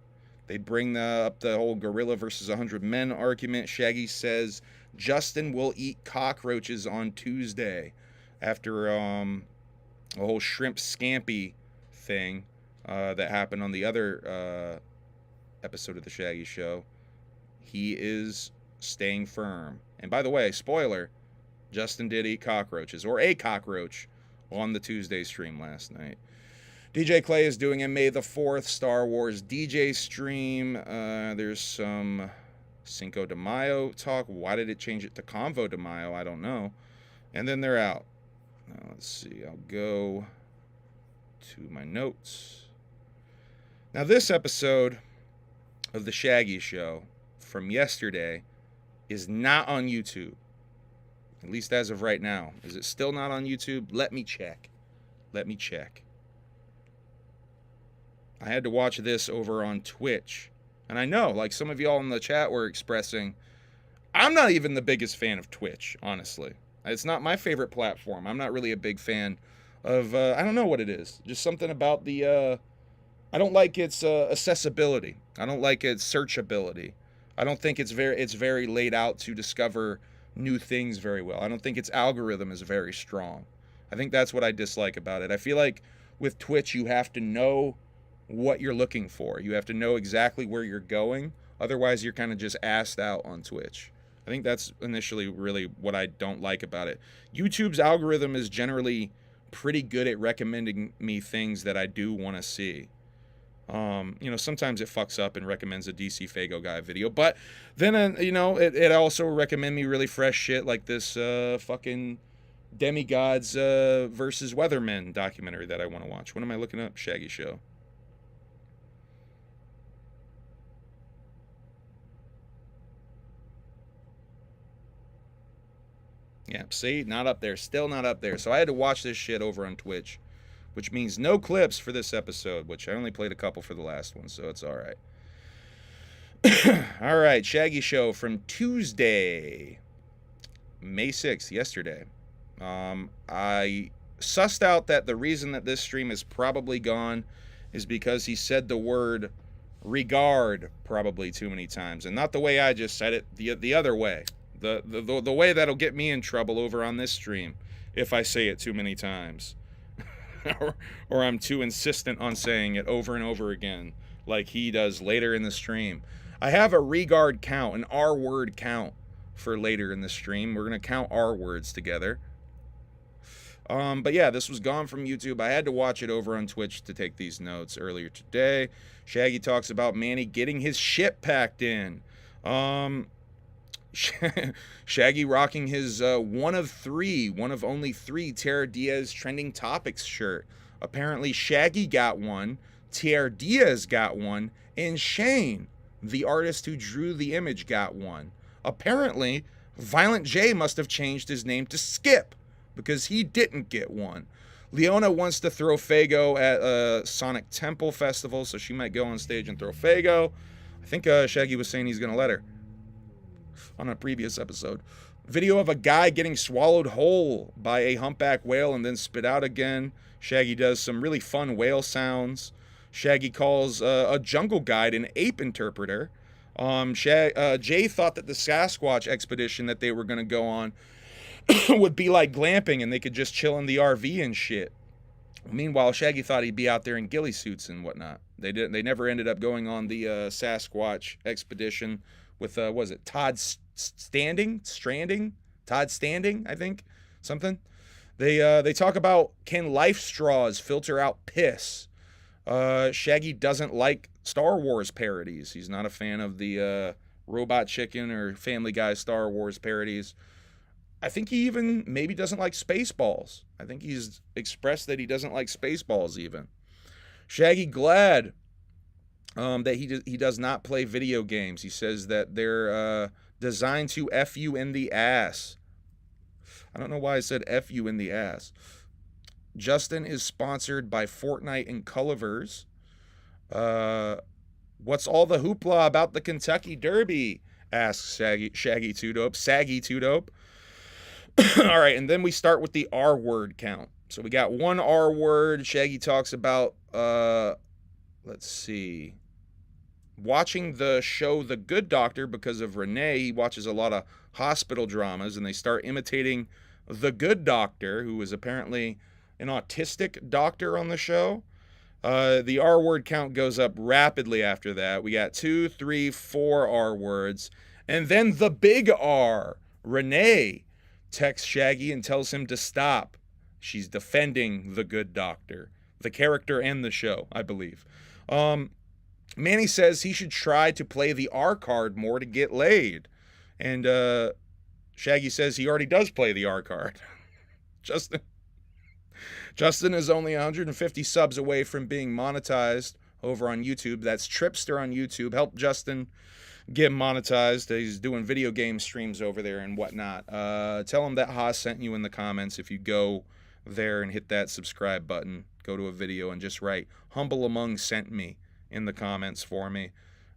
They bring up the whole gorilla versus 100 men argument. Shaggy says Justin will eat cockroaches on Tuesday after a whole shrimp scampi thing that happened on the other episode of the Shaggy Show. He is staying firm. And by the way, spoiler, Justin did eat cockroaches, or a cockroach, on the Tuesday stream last night. DJ Clay is doing a May the 4th Star Wars DJ stream. There's some Cinco de Mayo talk. Why did it change it to Convo de Mayo? I don't know. And then they're out. Now, let's see. I'll go to my notes. Now, this episode of The Shaggy Show from yesterday is not on YouTube. At least as of right now. Is it still not on YouTube? Let me check. I had to watch this over on Twitch. And I know, like some of y'all in the chat were expressing, I'm not even the biggest fan of Twitch, honestly. It's not my favorite platform. I'm not really a big fan of, I don't know what it is. Just something about the, I don't like its accessibility. I don't like its searchability. I don't think it's very laid out to discover new things very well. I don't think its algorithm is very strong. I think that's what I dislike about it. I feel like with Twitch, you have to know what you're looking for. You have to know exactly where you're going. Otherwise, you're kind of just assed out on Twitch. I think that's initially really what I don't like about it. YouTube's algorithm is generally pretty good at recommending me things that I do want to see. Sometimes it fucks up and recommends a DC Fago guy video, but then, it also recommend me really fresh shit like this fucking Demigods versus Weathermen documentary that I want to watch. What am I looking up? Shaggy Show. Yeah, see, not up there. Still not up there. So I had to watch this shit over on Twitch, which means no clips for this episode, which I only played a couple for the last one, so it's all right. All right, Shaggy Show from Tuesday, May 6th, yesterday. I sussed out that the reason that this stream is probably gone is because he said the word regard probably too many times, and not the way I just said it, the other way. The way that'll get me in trouble over on this stream if I say it too many times. or I'm too insistent on saying it over and over again like he does later in the stream. I have a regard count, an R word count for later in the stream. We're going to count R words together. But yeah, this was gone from YouTube. I had to watch it over on Twitch to take these notes earlier today. Shaggy talks about Manny getting his shit packed in. Shaggy rocking his one of only three Tara Diaz trending topics shirt. Apparently Shaggy got one, Tara Diaz got one, and Shane, the artist who drew the image, got one. Apparently, Violent J must have changed his name to Skip because he didn't get one. Leona wants to throw Fago at a Sonic Temple Festival, so she might go on stage and throw Fago. I think Shaggy was saying he's going to let her on a previous episode. Video of a guy getting swallowed whole by a humpback whale and then spit out again. Shaggy does some really fun whale sounds. Shaggy calls a jungle guide an ape interpreter. Jay thought that the Sasquatch expedition that they were going to go on would be like glamping and they could just chill in the RV and shit. Meanwhile, Shaggy thought he'd be out there in ghillie suits and whatnot. They never ended up going on the Sasquatch expedition with was it Todd Standing, I think, something. They talk about, can life straws filter out piss? Shaggy doesn't like Star Wars parodies. He's not a fan of the Robot Chicken or Family Guy Star Wars parodies. I think he even maybe doesn't like Spaceballs. I think he's expressed that he doesn't like Spaceballs even. Shaggy glad that he does not play video games. He says that they're designed to F you in the ass. I don't know why I said F you in the ass. Justin is sponsored by Fortnite and Cullivers. What's all the hoopla about the Kentucky Derby? Asks Shaggy Two Dope. Saggy Two Dope. All right, and then we start with the R word count. So we got one R word. Shaggy talks about, let's see, watching the show The Good Doctor because of Renee. He watches a lot of hospital dramas, and they start imitating The Good Doctor, who is apparently an autistic doctor on the show. The R word count goes up rapidly after that. We got 2, 3, 4 R words. And then the big R. Renee texts Shaggy and tells him to stop. She's defending The Good Doctor, the character and the show, I believe. Manny says he should try to play the R card more to get laid. And Shaggy says he already does play the R card. Justin is only 150 subs away from being monetized over on YouTube. That's Tripster on YouTube. Help Justin get monetized. He's doing video game streams over there and whatnot. Tell him that Haas sent you in the comments. If you go there and hit that subscribe button, go to a video and just write Humble Among sent me in the comments for me.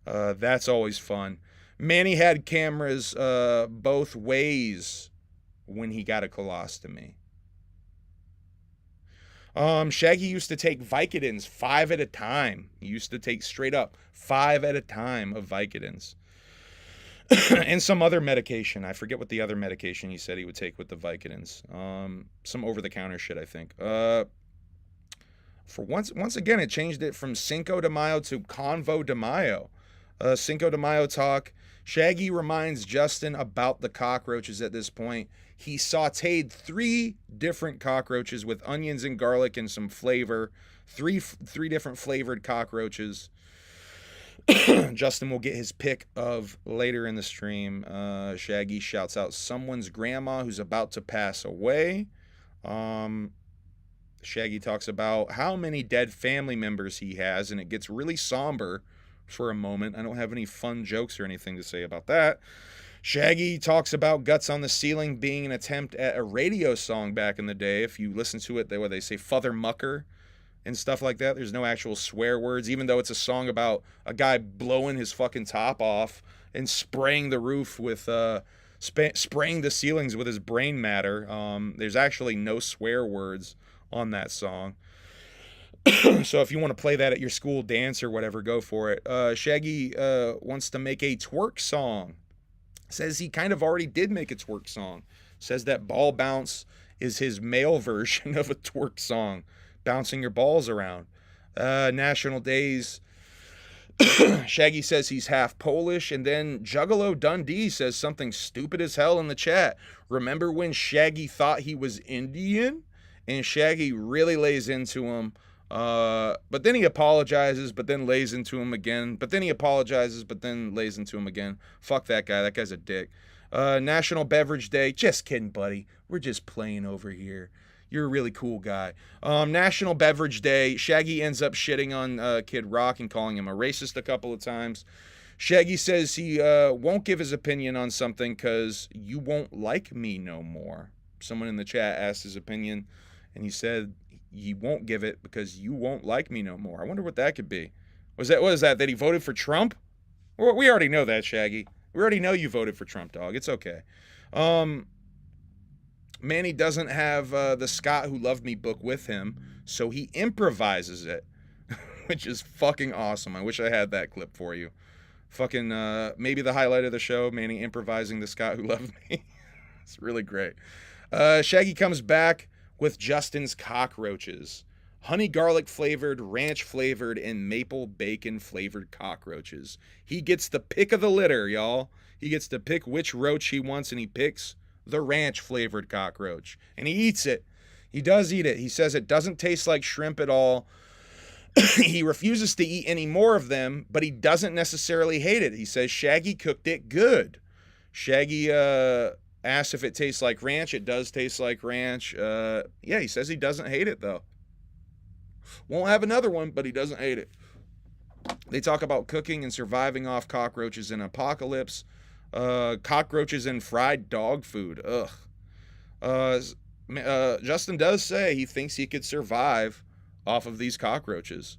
That's always fun. Manny had cameras both ways when he got a colostomy. Shaggy used to take Vicodins 5 at a time. He used to take straight up 5 at a time of Vicodins. And some other medication. I forget what the other medication he said he would take with the Vicodins. Some over-the-counter shit, I think. For once again, it changed it from Cinco de Mayo to Convo de Mayo. Cinco de Mayo talk. Shaggy reminds Justin about the cockroaches at this point. He sauteed 3 different cockroaches with onions and garlic and some flavor. Three different flavored cockroaches. Justin will get his pick of later in the stream. Shaggy shouts out someone's grandma who's about to pass away. Shaggy talks about how many dead family members he has, and it gets really somber for a moment. I don't have any fun jokes or anything to say about that. Shaggy talks about Guts on the Ceiling being an attempt at a radio song back in the day. If you listen to it, they say Father Mucker and stuff like that. There's no actual swear words, even though it's a song about a guy blowing his fucking top off and spraying the roof with, spraying the ceilings with his brain matter. There's actually no swear words on that song. So if you want to play that at your school dance or whatever, go for it. Shaggy wants to make a twerk song. Says he kind of already did make a twerk song. Says that Ball Bounce is his male version of a twerk song. Bouncing your balls around. National Days. Shaggy says he's half Polish. And then Juggalo Dundee says something stupid as hell in the chat. Remember when Shaggy thought he was Indian? And Shaggy really lays into him. But then he apologizes, but then lays into him again. But then he apologizes, but then lays into him again. Fuck that guy. That guy's a dick. National Beverage Day. Just kidding, buddy. We're just playing over here. You're a really cool guy. National Beverage Day. Shaggy ends up shitting on Kid Rock and calling him a racist a couple of times. Shaggy says he won't give his opinion on something because you won't like me no more. Someone in the chat asked his opinion, and he said he won't give it because you won't like me no more. I wonder what that could be. What is that he voted for Trump? Well, we already know that, Shaggy. We already know you voted for Trump, dog. It's okay. Manny doesn't have the Scott Who Loved Me book with him, so he improvises it, which is fucking awesome. I wish I had that clip for you. Fucking maybe the highlight of the show, Manny improvising the Scott Who Loved Me. It's really great. Shaggy comes back with Justin's cockroaches. Honey garlic flavored, ranch flavored, and maple bacon flavored cockroaches. He gets the pick of the litter, y'all. He gets to pick which roach he wants, and he picks the ranch flavored cockroach. And he eats it. He does eat it. He says it doesn't taste like shrimp at all. He refuses to eat any more of them, but he doesn't necessarily hate it. He says Shaggy cooked it good. Shaggy asks if it tastes like ranch. It does taste like ranch. Yeah, he says he doesn't hate it, though. Won't have another one, but he doesn't hate it. They talk about cooking and surviving off cockroaches in apocalypse. Cockroaches and fried dog food. Ugh. Justin does say he thinks he could survive off of these cockroaches.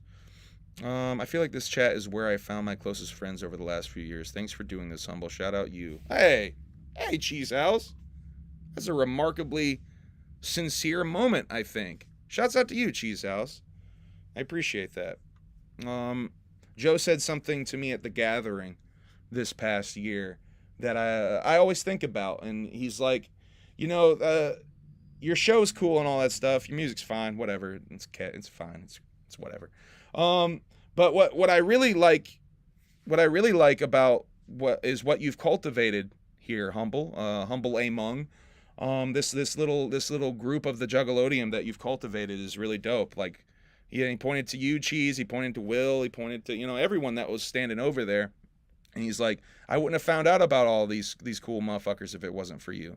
I feel like this chat is where I found my closest friends over the last few years. Thanks for doing this, Humble. Shout out you. Hey, Cheese House. That's a remarkably sincere moment, I think. Shouts out to you, Cheese House. I appreciate that. Joe said something to me at the gathering this past year that I always think about, and he's like, you know, your show's cool and all that stuff. Your music's fine, whatever. It's fine. It's whatever. But what I really like about what you've cultivated here, Humble among this little group of the Juggalodium that you've cultivated is really dope. Like, he pointed to you, Cheese. He pointed to Will. He pointed to, everyone that was standing over there. And he's like, I wouldn't have found out about all these cool motherfuckers if it wasn't for you.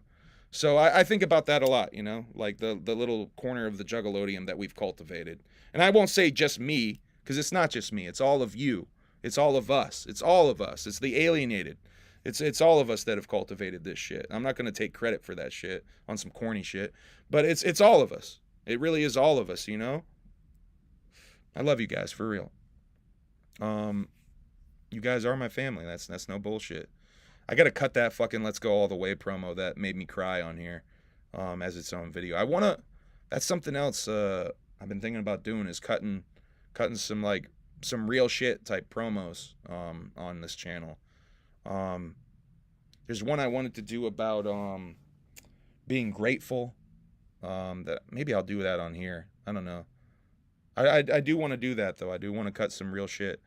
So I think about that a lot, like the little corner of the Juggalodium that we've cultivated. And I won't say just me, because it's not just me. It's all of you. It's all of us. It's all of us. It's the alienated. It's all of us that have cultivated this shit. I'm not going to take credit for that shit on some corny shit, but it's all of us. It really is all of us, I love you guys, for real. You guys are my family. That's no bullshit. I got to cut that fucking Let's Go All the Way promo that made me cry on here as its own video. That's something else I've been thinking about doing, is cutting some real shit type promos on this channel. There's one I wanted to do about being grateful. That maybe I'll do that on here. I don't know. I do want to do that, though. I do want to cut some real shit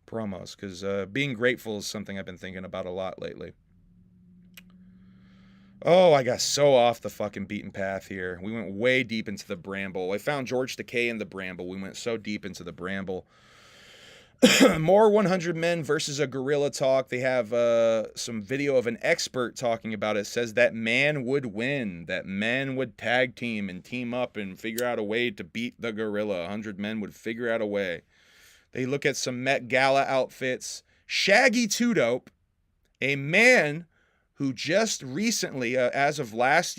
promos, because being grateful is something I've been thinking about a lot lately. Oh, I got so off the fucking beaten path here. We went way deep into the bramble. I found George Takei in the bramble. We went so deep into the bramble. More 100 men versus a gorilla talk. They have some video of an expert talking about it. It says that man would win, that men would tag team and team up and figure out a way to beat the gorilla. 100 men would figure out a way. They look at some Met Gala outfits. Shaggy Two Dope, a man who just recently, as of last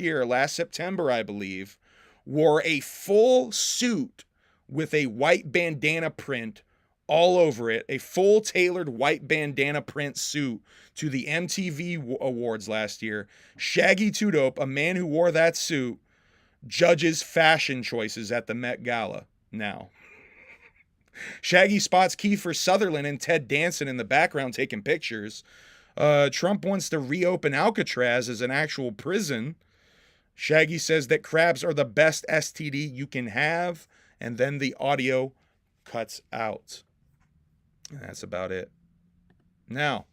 September, I believe, wore a full suit with a white bandana print all over it, a full tailored white bandana print suit to the MTV Awards last year. Shaggy Two Dope, a man who wore that suit, judges fashion choices at the Met Gala now. Shaggy spots Kiefer Sutherland and Ted Danson in the background taking pictures. Trump wants to reopen Alcatraz as an actual prison. Shaggy says that crabs are the best STD you can have, and then the audio cuts out. And that's about it. Now,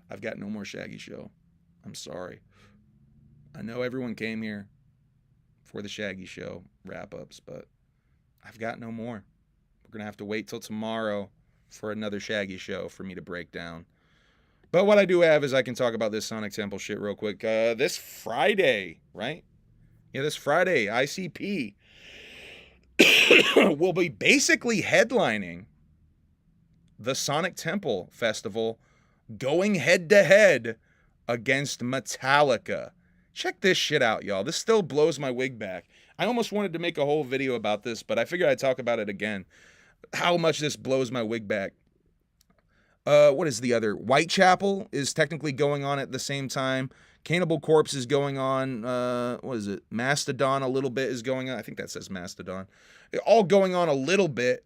I've got no more Shaggy Show. I'm sorry. I know everyone came here for the Shaggy Show wrap-ups, but I've got no more. We're going to have to wait till tomorrow for another Shaggy Show for me to break down. But what I do have is I can talk about this Sonic Temple shit real quick. This Friday, right? Yeah, this Friday, ICP will be basically headlining the Sonic Temple Festival, going head-to-head against Metallica. Check this shit out, y'all. This still blows my wig back. I almost wanted to make a whole video about this, but I figured I'd talk about it again. How much this blows my wig back. What is the other? Whitechapel is technically going on at the same time. Cannibal Corpse is going on. What is it? Mastodon a little bit is going on. I think that says Mastodon. All going on a little bit.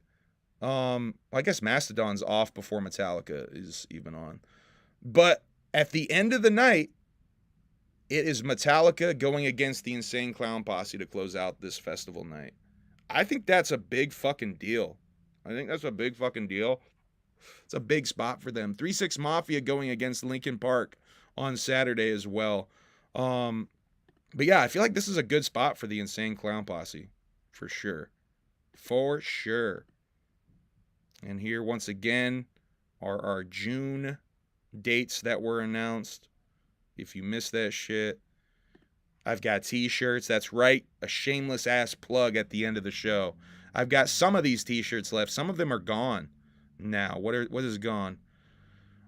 I guess Mastodon's off before Metallica is even on. But at the end of the night, it is Metallica going against the Insane Clown Posse to close out this festival night. I think that's a big fucking deal. It's a big spot for them. 3-6 Mafia going against Linkin Park on Saturday as well. But yeah, I feel like this is a good spot for the Insane Clown Posse. For sure. For sure. And here, once again, are our June dates that were announced. If you missed that shit, I've got t-shirts. That's right, a shameless ass plug at the end of the show. I've got some of these t-shirts left. Some of them are gone now. What is gone?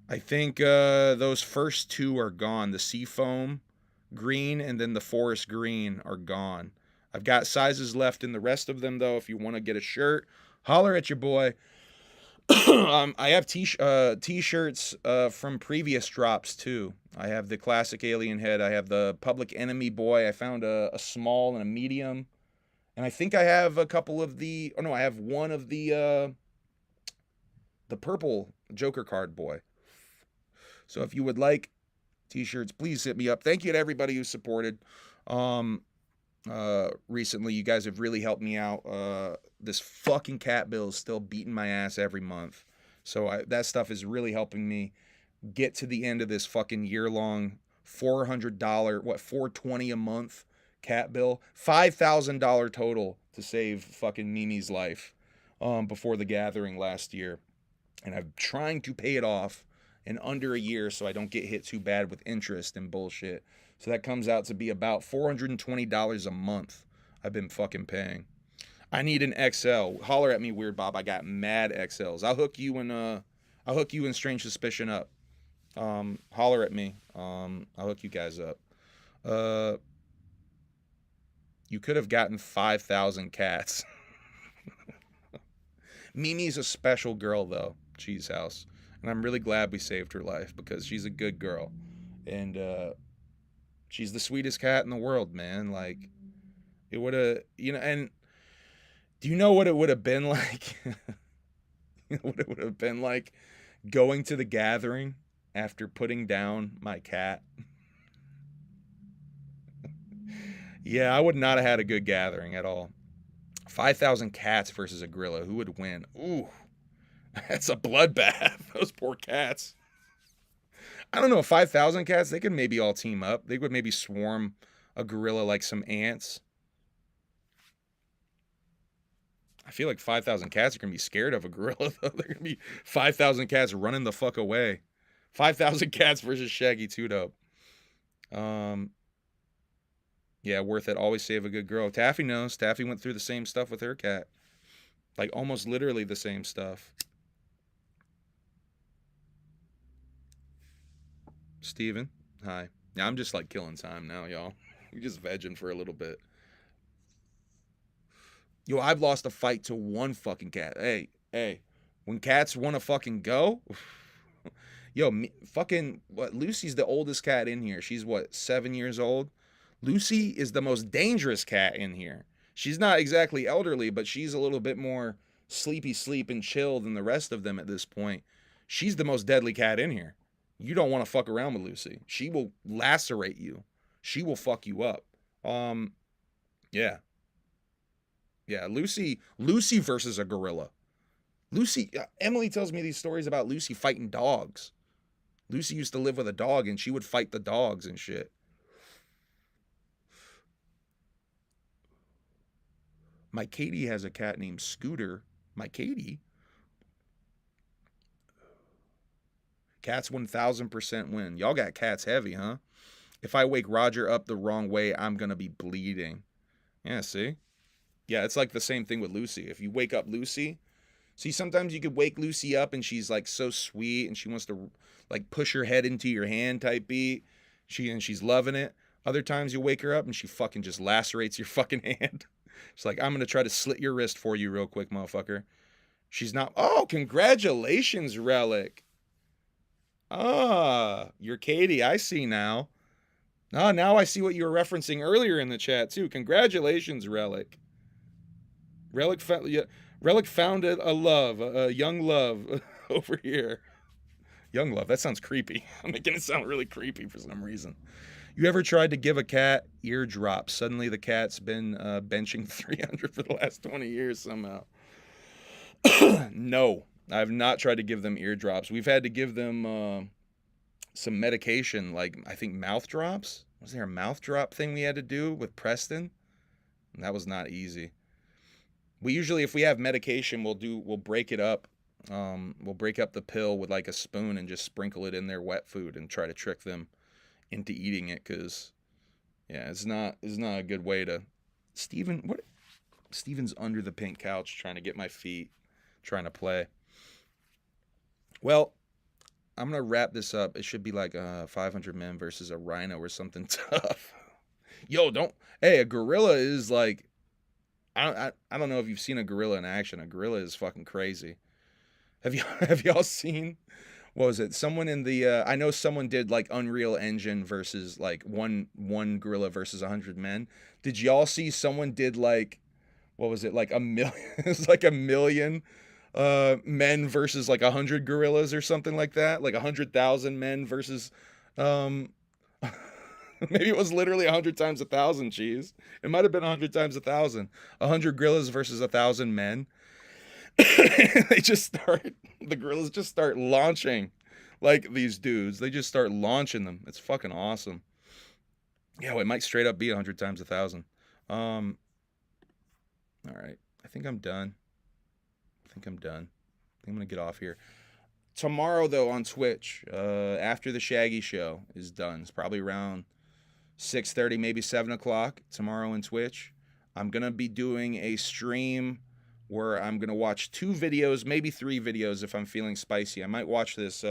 I think those first two are gone. The Seafoam green and then the Forest green are gone. I've got sizes left in the rest of them, though. If you want to get a shirt, holler at your boy. I have t-shirts from previous drops, too. I have the classic alien head. I have the Public Enemy boy. I found a small and a medium. And I think I have a couple of the... Oh, no, I have one of the purple Joker card boy. So if you would like t-shirts, please hit me up. Thank you to everybody who supported recently. You guys have really helped me out. This fucking cat bill is still beating my ass every month. So that stuff is really helping me get to the end of this fucking year-long $400, $420 a month cat bill. $5,000 total to save fucking Mimi's life before the gathering last year. And I'm trying to pay it off in under a year so I don't get hit too bad with interest and bullshit. So that comes out to be about $420 a month I've been fucking paying. I need an XL. Holler at me, Weird Bob. I got mad XLs. I'll hook you and Strange Suspicion up. Holler at me. I'll hook you guys up. You could have gotten 5,000 cats. Mimi's a special girl, though. Cheese House. And I'm really glad we saved her life because she's a good girl. And she's the sweetest cat in the world, man. Like, it would have, and do you know what it would have been like? What it would have been like going to the gathering after putting down my cat? Yeah, I would not have had a good gathering at all. 5,000 cats versus a gorilla. Who would win? Ooh, that's a bloodbath. Those poor cats. I don't know. 5,000 cats, they could maybe all team up. They would maybe swarm a gorilla like some ants. I feel like 5,000 cats are going to be scared of a gorilla, though. They're going to be 5,000 cats running the fuck away. 5,000 cats versus Shaggy 2-Dope. Yeah, worth it. Always save a good girl. Taffy knows. Taffy went through the same stuff with her cat. Like, almost literally the same stuff. Steven, hi. Yeah, I'm just, like, killing time now, y'all. We're just vegging for a little bit. Yo, I've lost a fight to one fucking cat. Hey. When cats want to fucking go... Yo, Lucy's the oldest cat in here. She's, 7 years old? Lucy is the most dangerous cat in here. She's not exactly elderly, but she's a little bit more sleep and chill than the rest of them at this point. She's the most deadly cat in here. You don't want to fuck around with Lucy. She will lacerate you. She will fuck you up. Yeah. Yeah, Lucy versus a gorilla. Emily tells me these stories about Lucy fighting dogs. Lucy used to live with a dog, and she would fight the dogs and shit. My Katie has a cat named Scooter. My Katie? Cats 1,000% win. Y'all got cats heavy, huh? If I wake Roger up the wrong way, I'm going to be bleeding. Yeah, see? Yeah, it's like the same thing with Lucy. If you wake up Lucy... See, sometimes you could wake Lucy up and she's like so sweet and she wants to like push her head into your hand type beat. She's loving it. Other times you wake her up and she fucking just lacerates your fucking hand. She's like, I'm going to try to slit your wrist for you real quick, motherfucker. She's not. Oh, congratulations, Relic. You're Katie. I see now. Now I see what you were referencing earlier in the chat too. Congratulations, Relic. Relic found a young love over here. Young love, that sounds creepy. I'm making it sound really creepy for some reason. You ever tried to give a cat eardrops? Suddenly the cat's been benching 300 for the last 20 years somehow. No, I've not tried to give them eardrops. We've had to give them some medication, like I think mouth drops. Was there a mouth drop thing we had to do with Preston? And that was not easy. We usually, if we have medication, we'll break it up. We'll break up the pill with like a spoon and just sprinkle it in their wet food and try to trick them into eating it. Cause yeah, it's not a good way to. Steven's under the pink couch trying to get my feet, trying to play. Well, I'm gonna wrap this up. It should be like 500 men versus a rhino or something tough. Yo, a gorilla is like. I don't know if you've seen a gorilla in action. A gorilla is fucking crazy. Have y'all seen? What was it? Someone in the I know someone did like Unreal Engine versus like one gorilla versus 100 men. Did y'all see someone did like what was it? Like a million? It's like a million men versus like 100 gorillas or something like that. Like 100,000 men versus maybe it was literally 100 times 1,000, cheese. It might have been 100 times 1,000. 100 gorillas versus 1,000 men. The gorillas just start launching like these dudes. They just start launching them. It's fucking awesome. Yeah, it might straight up be 100 times 1,000. All right. I think I'm done. I think I'm going to get off here. Tomorrow, though, on Twitch, after the Shaggy Show is done, it's probably around 6:30, maybe 7 o'clock tomorrow on Twitch. I'm going to be doing a stream where I'm going to watch 2 videos, maybe 3 videos if I'm feeling spicy. I might watch this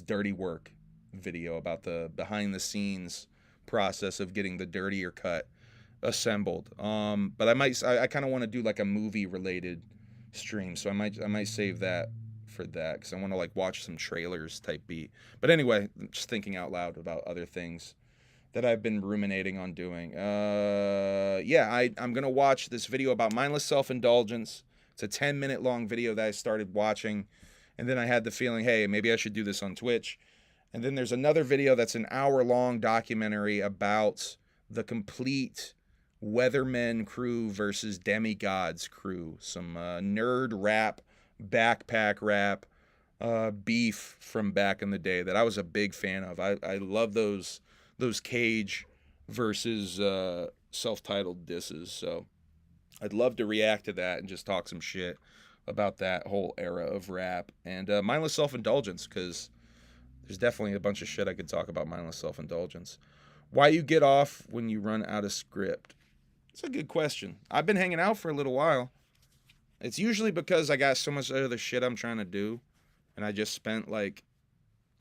dirty work video about the behind the scenes process of getting the dirtier cut assembled. But I kind of want to do like a movie related stream, so I might save that for that because I want to like watch some trailers type beat. But anyway, just thinking out loud about other things that I've been ruminating on doing. I'm gonna watch this video about mindless self-indulgence. It's a 10-minute long video that I started watching, and then I had the feeling, hey, maybe I should do this on Twitch. And then there's another video that's an hour-long documentary about the complete Weathermen crew versus Demigods crew. Some nerd rap, backpack rap, beef from back in the day that I was a big fan of. I love those Cage versus self-titled disses. So I'd love to react to that and just talk some shit about that whole era of rap. And mindless self-indulgence, because there's definitely a bunch of shit I could talk about mindless self-indulgence. Why you get off when you run out of script? It's a good question. I've been hanging out for a little while. It's usually because I got so much other shit I'm trying to do. And I just spent like,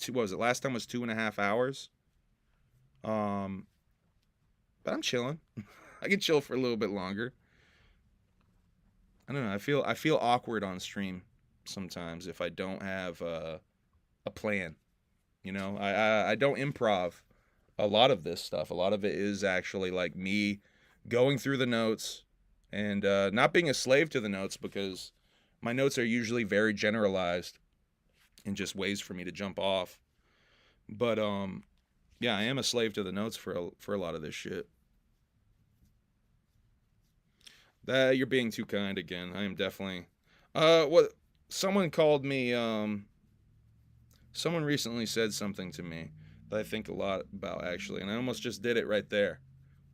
last time was 2.5 hours. But I'm chilling. I can chill for a little bit longer. I don't know. I feel awkward on stream sometimes if I don't have a plan. You know, I don't improv a lot of this stuff. A lot of it is actually like me going through the notes and not being a slave to the notes, because my notes are usually very generalized and just ways for me to jump off. But yeah, I am a slave to the notes for a lot of this shit. You're being too kind again. I am definitely. What someone called me. Someone recently said something to me that I think a lot about, actually, and I almost just did it right there.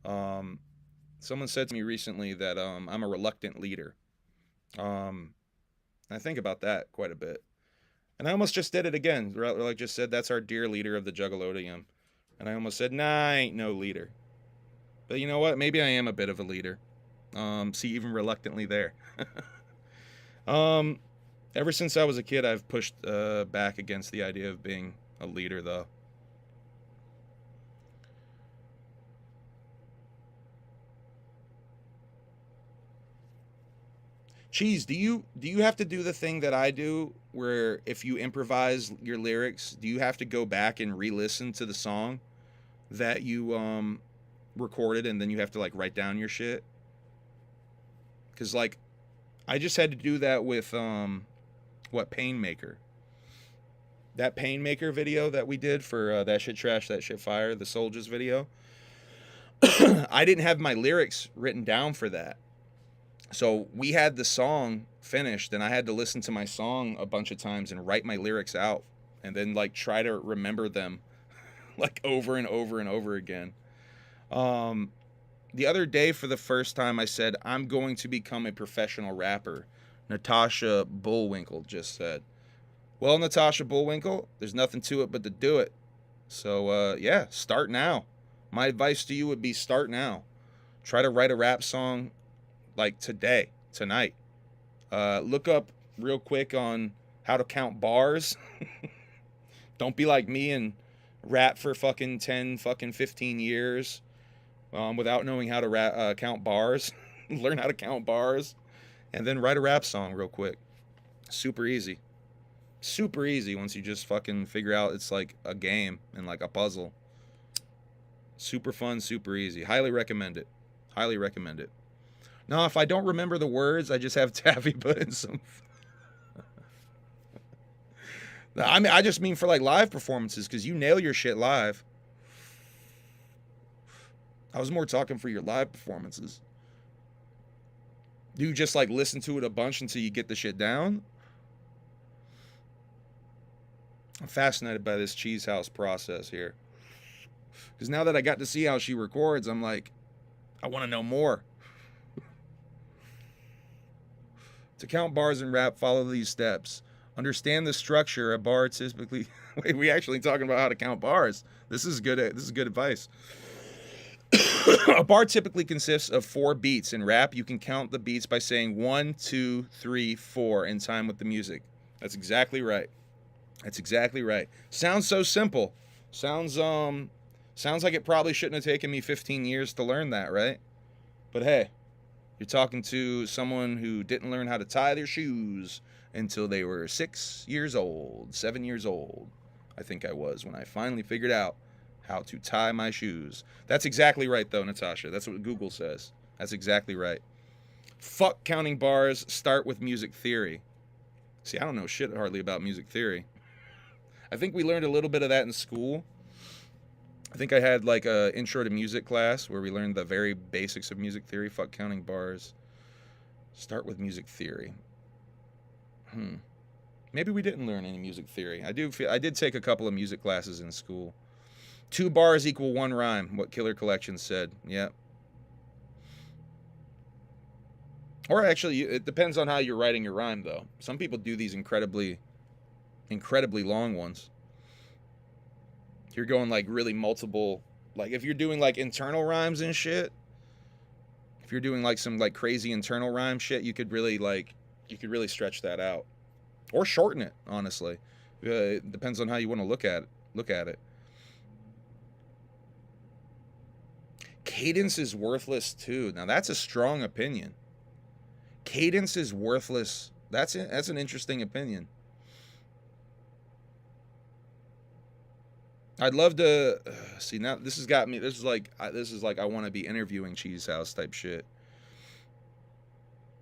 Someone said to me recently that I'm a reluctant leader. I think about that quite a bit, and I almost just did it again. Like just said, that's our dear leader of the Juggalodium, and I almost said, nah, I ain't no leader. But you know what? Maybe I am a bit of a leader. See, even reluctantly there. Ever since I was a kid, I've pushed back against the idea of being a leader, though. Cheese, do you have to do the thing that I do, where if you improvise your lyrics, do you have to go back and re-listen to the song that you recorded, and then you have to like write down your shit? Because like, I just had to do that with Painmaker. That Painmaker video that we did for That Shit Trash, That Shit Fire, the Soldiers video. I didn't have my lyrics written down for that. So we had the song finished, and I had to listen to my song a bunch of times and write my lyrics out, and then like try to remember them like over and over and over again. The other day, for the first time, I said, I'm going to become a professional rapper. Natasha Bullwinkle just said. Well, Natasha Bullwinkle, there's nothing to it but to do it. So, yeah, start now. My advice to you would be start now. Try to write a rap song like tonight. Look up real quick on how to count bars. Don't be like me and rap for fucking 10, 15 years. Without knowing how to count bars. Learn how to count bars, and then write a rap song real quick. Super easy. Super easy once you just fucking figure out it's like a game and like a puzzle. Super fun, super easy. Highly recommend it. Highly recommend it. Now, if I don't remember the words, I just have Taffy put in some... I mean, I just mean for like live performances, because you nail your shit live. I was more talking for your live performances. Do you just like listen to it a bunch until you get the shit down? I'm fascinated by this Cheese House process here. Because now that I got to see how she records, I'm like, I want to know more. To count bars in rap, follow these steps. Understand the structure. A bar typically... Wait, we actually talking about how to count bars. This is good advice. A bar typically consists of 4 beats. In rap, you can count the beats by saying 1, 2, 3, 4 in time with the music. That's exactly right. That's exactly right. Sounds so simple. Sounds like it probably shouldn't have taken me 15 years to learn that, right? But hey, you're talking to someone who didn't learn how to tie their shoes until they were 6 years old, 7 years old. I think I was when I finally figured out how to tie my shoes. That's exactly right, though, Natasha. That's what Google says. That's exactly right. Fuck counting bars. Start with music theory. See, I don't know shit hardly about music theory. I think we learned a little bit of that in school. I think I had like a intro to music class where we learned the very basics of music theory. Fuck counting bars. Start with music theory. Maybe we didn't learn any music theory. I did take a couple of music classes in school. 2 bars equal 1 rhyme. What Killer Collection said. Yeah. Or actually, it depends on how you're writing your rhyme, though. Some people do these incredibly long ones. You're going like really multiple, like if you're doing like internal rhymes and shit, if you're doing like some like crazy internal rhyme shit, you could really stretch that out or shorten it, honestly. It depends on how you want to look at it. Cadence is worthless too. Now that's a strong opinion. Cadence is worthless. That's an interesting opinion. I'd love to see now. This has got me. This is like I want to be interviewing Cheese House type shit.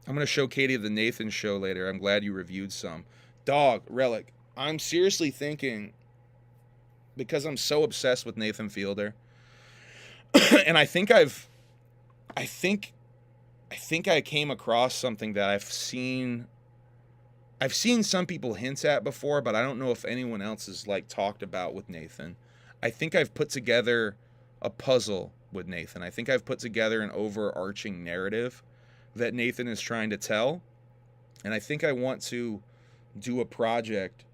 I'm gonna show Katie the Nathan show later. I'm glad you reviewed some. Dog Relic. I'm seriously thinking, because I'm so obsessed with Nathan Fielder, and I think I came across something that I've seen some people hint at before, but I don't know if anyone else has like talked about with Nathan. I think I've put together a puzzle with Nathan. I think I've put together an overarching narrative that Nathan is trying to tell. And I think I want to do a project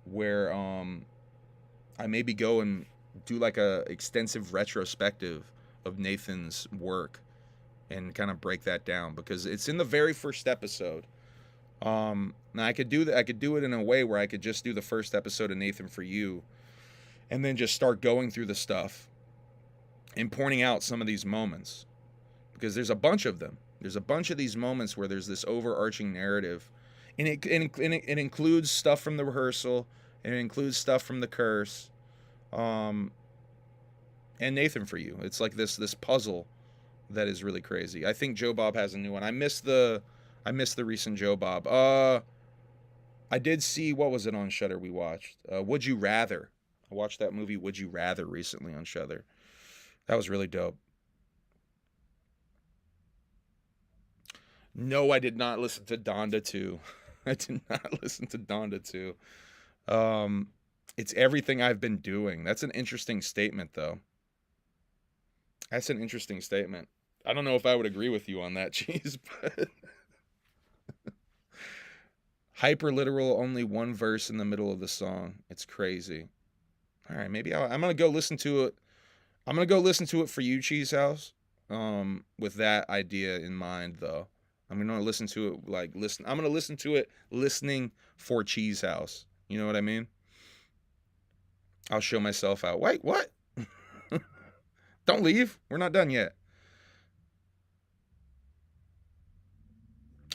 where I maybe go and do like a extensive retrospective of Nathan's work and kind of break that down, because it's in the very first episode. Now I could do that. I could do it in a way where I could just do the first episode of Nathan For You, and then just start going through the stuff and pointing out some of these moments, because there's a bunch of them. There's a bunch of these moments where there's this overarching narrative, and it includes stuff from the rehearsal, and it includes stuff from the curse, and Nathan For You. It's like this puzzle that is really crazy. I think Joe Bob has a new one. I missed the recent Joe Bob. I did see, what was it on Shudder we watched? Would You Rather. I watched that movie Would You Rather recently on Shudder. That was really dope. No, I did not listen to Donda 2. I did not listen to Donda 2. It's everything I've been doing. That's an interesting statement, though. That's an interesting statement. I don't know if I would agree with you on that, Cheese, but... Hyper literal, only one verse in the middle of the song. It's crazy. All right, maybe I'm gonna go listen to it. I'm gonna go listen to it for you, Cheese House. With that idea in mind, though, I'm gonna listen to it I'm gonna listen to it listening for Cheese House. You know what I mean? I'll show myself out. Wait, what? Don't leave. We're not done yet.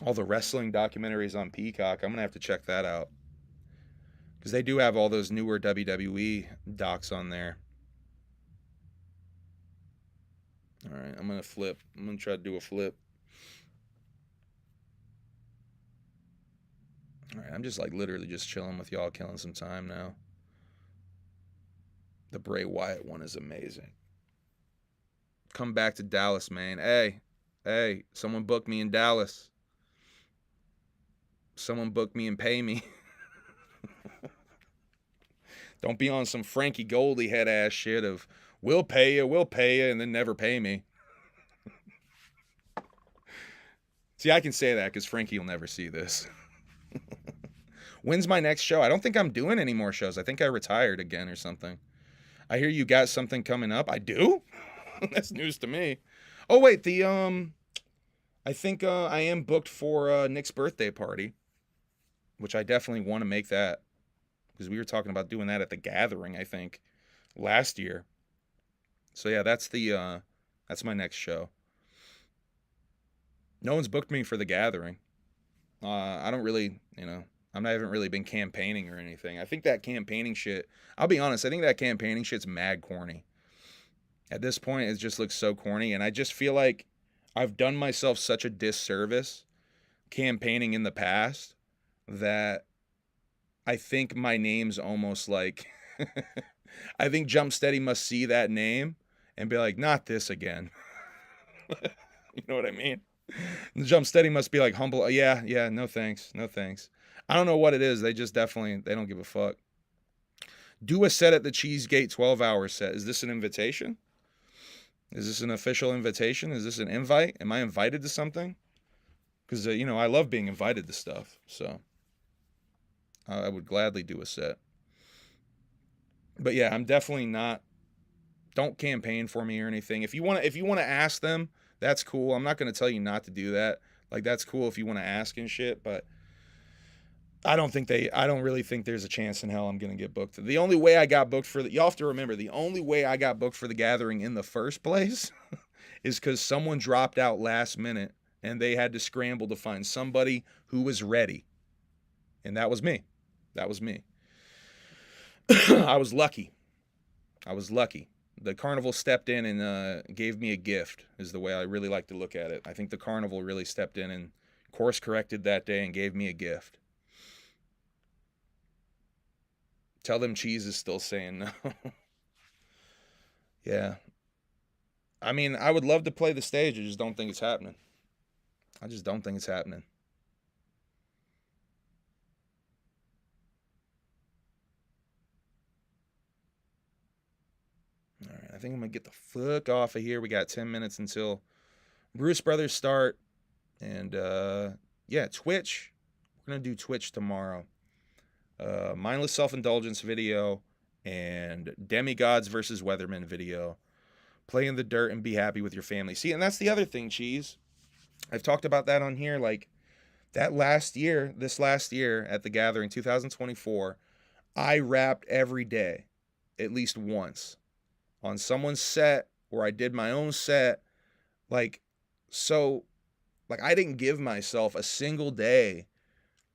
All the wrestling documentaries on Peacock. I'm going to have to check that out, because they do have all those newer WWE docs on there. All right, I'm going to flip. I'm going to try to do a flip. All right, I'm just like literally just chilling with y'all, killing some time now. The Bray Wyatt one is amazing. Come back to Dallas, man. Hey, someone book me in Dallas. Someone book me and pay me. Don't be on some Frankie Goldie head ass shit of we'll pay you, and then never pay me. See, I can say that because Frankie will never see this. When's my next show? I don't think I'm doing any more shows. I think I retired again or something. I hear you got something coming up. I do? That's news to me. Oh, wait, I think I am booked for Nick's birthday party, which I definitely want to make that, because we were talking about doing that at the Gathering, I think, last year. So yeah, that's my next show. No one's booked me for the Gathering. I don't really, I haven't really been campaigning or anything. I think that campaigning shit, I'll be honest, I think that campaigning shit's mad corny. At this point, it just looks so corny, and I just feel like I've done myself such a disservice campaigning in the past that I think my name's almost like I think Jump Steady must see that name and be like, not this again. You know what I mean? Jump Steady must be like humble. Yeah, no thanks. No thanks. I don't know what it is. They just definitely, they don't give a fuck. Do a set at the Cheesegate 12-hour set. Is this an invitation? Is this an official invitation? Is this an invite? Am I invited to something? Because, you know, I love being invited to stuff. So I would gladly do a set. But yeah, I'm definitely not. Don't campaign for me or anything. If you want to ask them, that's cool. I'm not going to tell you not to do that. Like, that's cool if you want to ask and shit, but I don't really think there's a chance in hell I'm going to get booked. The only way I got booked you have to remember, the only way I got booked for the gathering in the first place is because someone dropped out last minute and they had to scramble to find somebody who was ready. And that was me. That was me. I was lucky. The carnival stepped in and gave me a gift, is the way I really like to look at it. I think the carnival really stepped in and course corrected that day and gave me a gift. Tell them Cheese is still saying no. Yeah. I mean, I would love to play the stage. I just don't think it's happening. All right, I think I'm going to get the fuck off of here. We got 10 minutes until Bruce Brothers start. And, yeah, Twitch. We're going to do Twitch tomorrow. Mindless Self-Indulgence video and Demigods versus Weathermen video. Play in the dirt and be happy with your family. See, and that's the other thing, Cheese. I've talked about that on here. Like, this last year at the gathering, 2024, I rapped every day, at least once, on someone's set, or I did my own set. Like, so, like, I didn't give myself a single day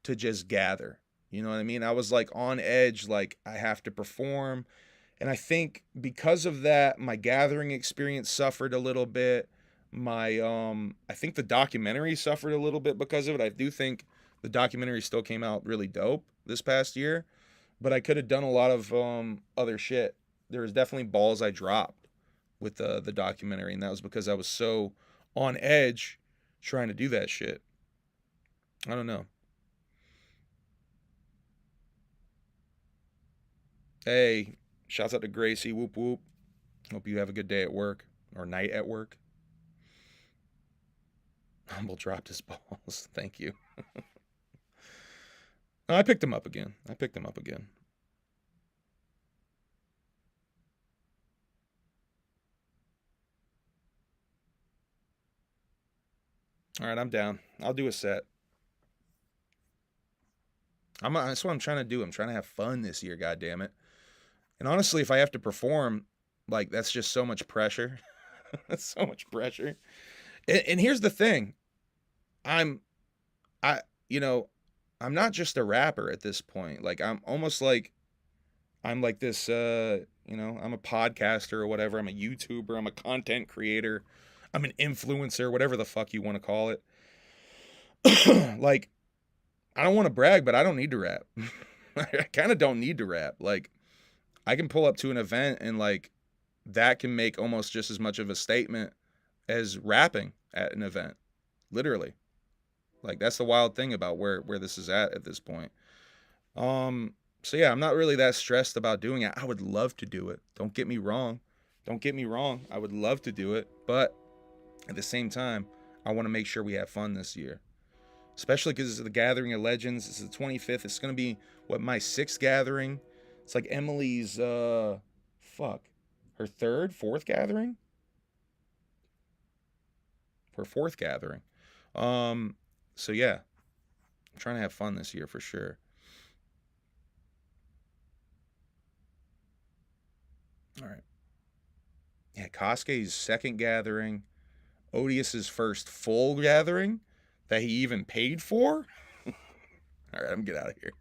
to just gather. You know what I mean? I was like on edge, like I have to perform. And I think because of that, my gathering experience suffered a little bit. I think the documentary suffered a little bit because of it. I do think the documentary still came out really dope this past year, but I could have done a lot of other shit. There was definitely balls I dropped with the documentary, and that was because I was so on edge trying to do that shit. I don't know. Hey, shouts out to Gracie. Whoop whoop. Hope you have a good day at work or night at work. Humble dropped his balls. Thank you. No, I picked him up again. All right, I'm down. I'll do a set. That's what I'm trying to do. I'm trying to have fun this year, goddammit. And honestly, if I have to perform, like, that's just so much pressure. That's so much pressure. And here's the thing. I'm not just a rapper at this point. Like, I'm almost like, I'm like this, I'm a podcaster or whatever. I'm a YouTuber. I'm a content creator. I'm an influencer, whatever the fuck you want to call it. Like, I don't want to brag, but I don't need to rap. I kind of don't need to rap. Like, I can pull up to an event and, like, that can make almost just as much of a statement as rapping at an event. Literally. Like, that's the wild thing about where this is at this point. So yeah, I'm not really that stressed about doing it. I would love to do it. Don't get me wrong. I would love to do it, but at the same time, I want to make sure we have fun this year. Especially because it's the Gathering of Legends. It's the 25th. It's going to be, my 6th gathering? It's like Emily's, her 3rd, 4th gathering? Her 4th gathering. So yeah, I'm trying to have fun this year for sure. All right. Yeah, Kosuke's 2nd gathering. Odius's 1st full gathering that he even paid for. All right, I'm gonna get out of here.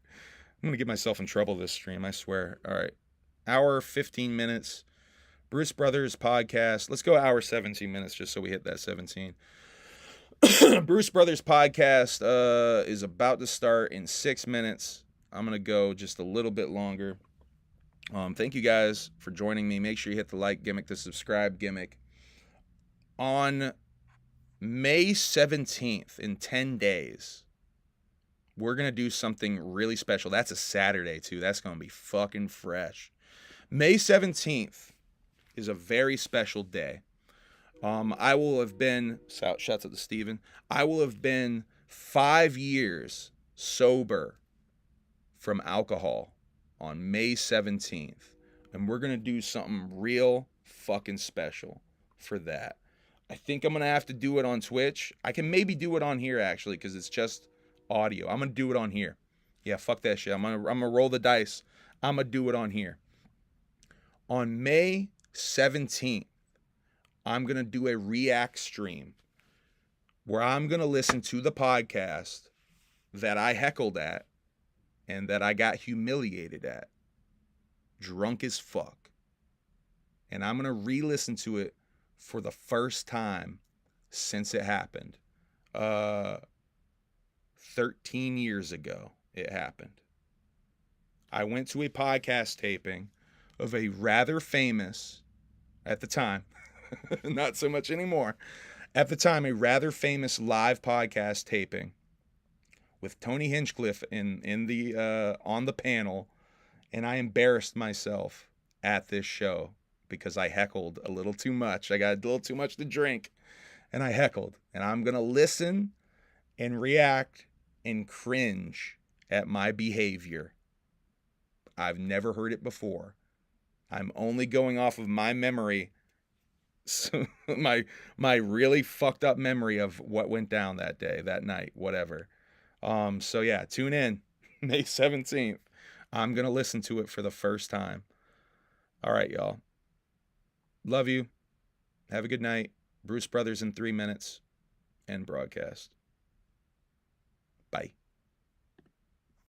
I'm gonna get myself in trouble this stream, I swear. All right, hour 15 minutes. Bruce Brothers podcast. Let's go hour 17 minutes just so we hit that 17. Bruce Brothers podcast is about to start in 6 minutes. I'm gonna go just a little bit longer. Thank you guys for joining me. Make sure you hit the like gimmick, the subscribe gimmick. On May 17th, in 10 days, we're going to do something really special. That's a Saturday, too. That's going to be fucking fresh. May 17th is a very special day. I will have been, shouts out to Steven, I will have been 5 years sober from alcohol on May 17th. And we're going to do something real fucking special for that. I think I'm going to have to do it on Twitch. I can maybe do it on here, actually, because it's just audio. I'm going to do it on here. Yeah, fuck that shit. I'm gonna roll the dice. I'm going to do it on here. On May 17th, I'm going to do a react stream where I'm going to listen to the podcast that I heckled at and that I got humiliated at, drunk as fuck. And I'm going to re-listen to it for the first time since it happened. 13 years ago, it happened. I went to a podcast taping of a rather famous, at the time, not so much anymore, at the time, a rather famous live podcast taping with Tony Hinchcliffe in the on the panel, and I embarrassed myself at this show because I heckled a little too much. I got a little too much to drink, and I heckled. And I'm gonna listen and react and cringe at my behavior. I've never heard it before. I'm only going off of my memory, my really fucked up memory of what went down that day, that night, whatever. So yeah, tune in May 17th. I'm going to listen to it for the first time. All right, y'all. Love you. Have a good night. Bruce Brothers in 3 minutes. End broadcast. Bye.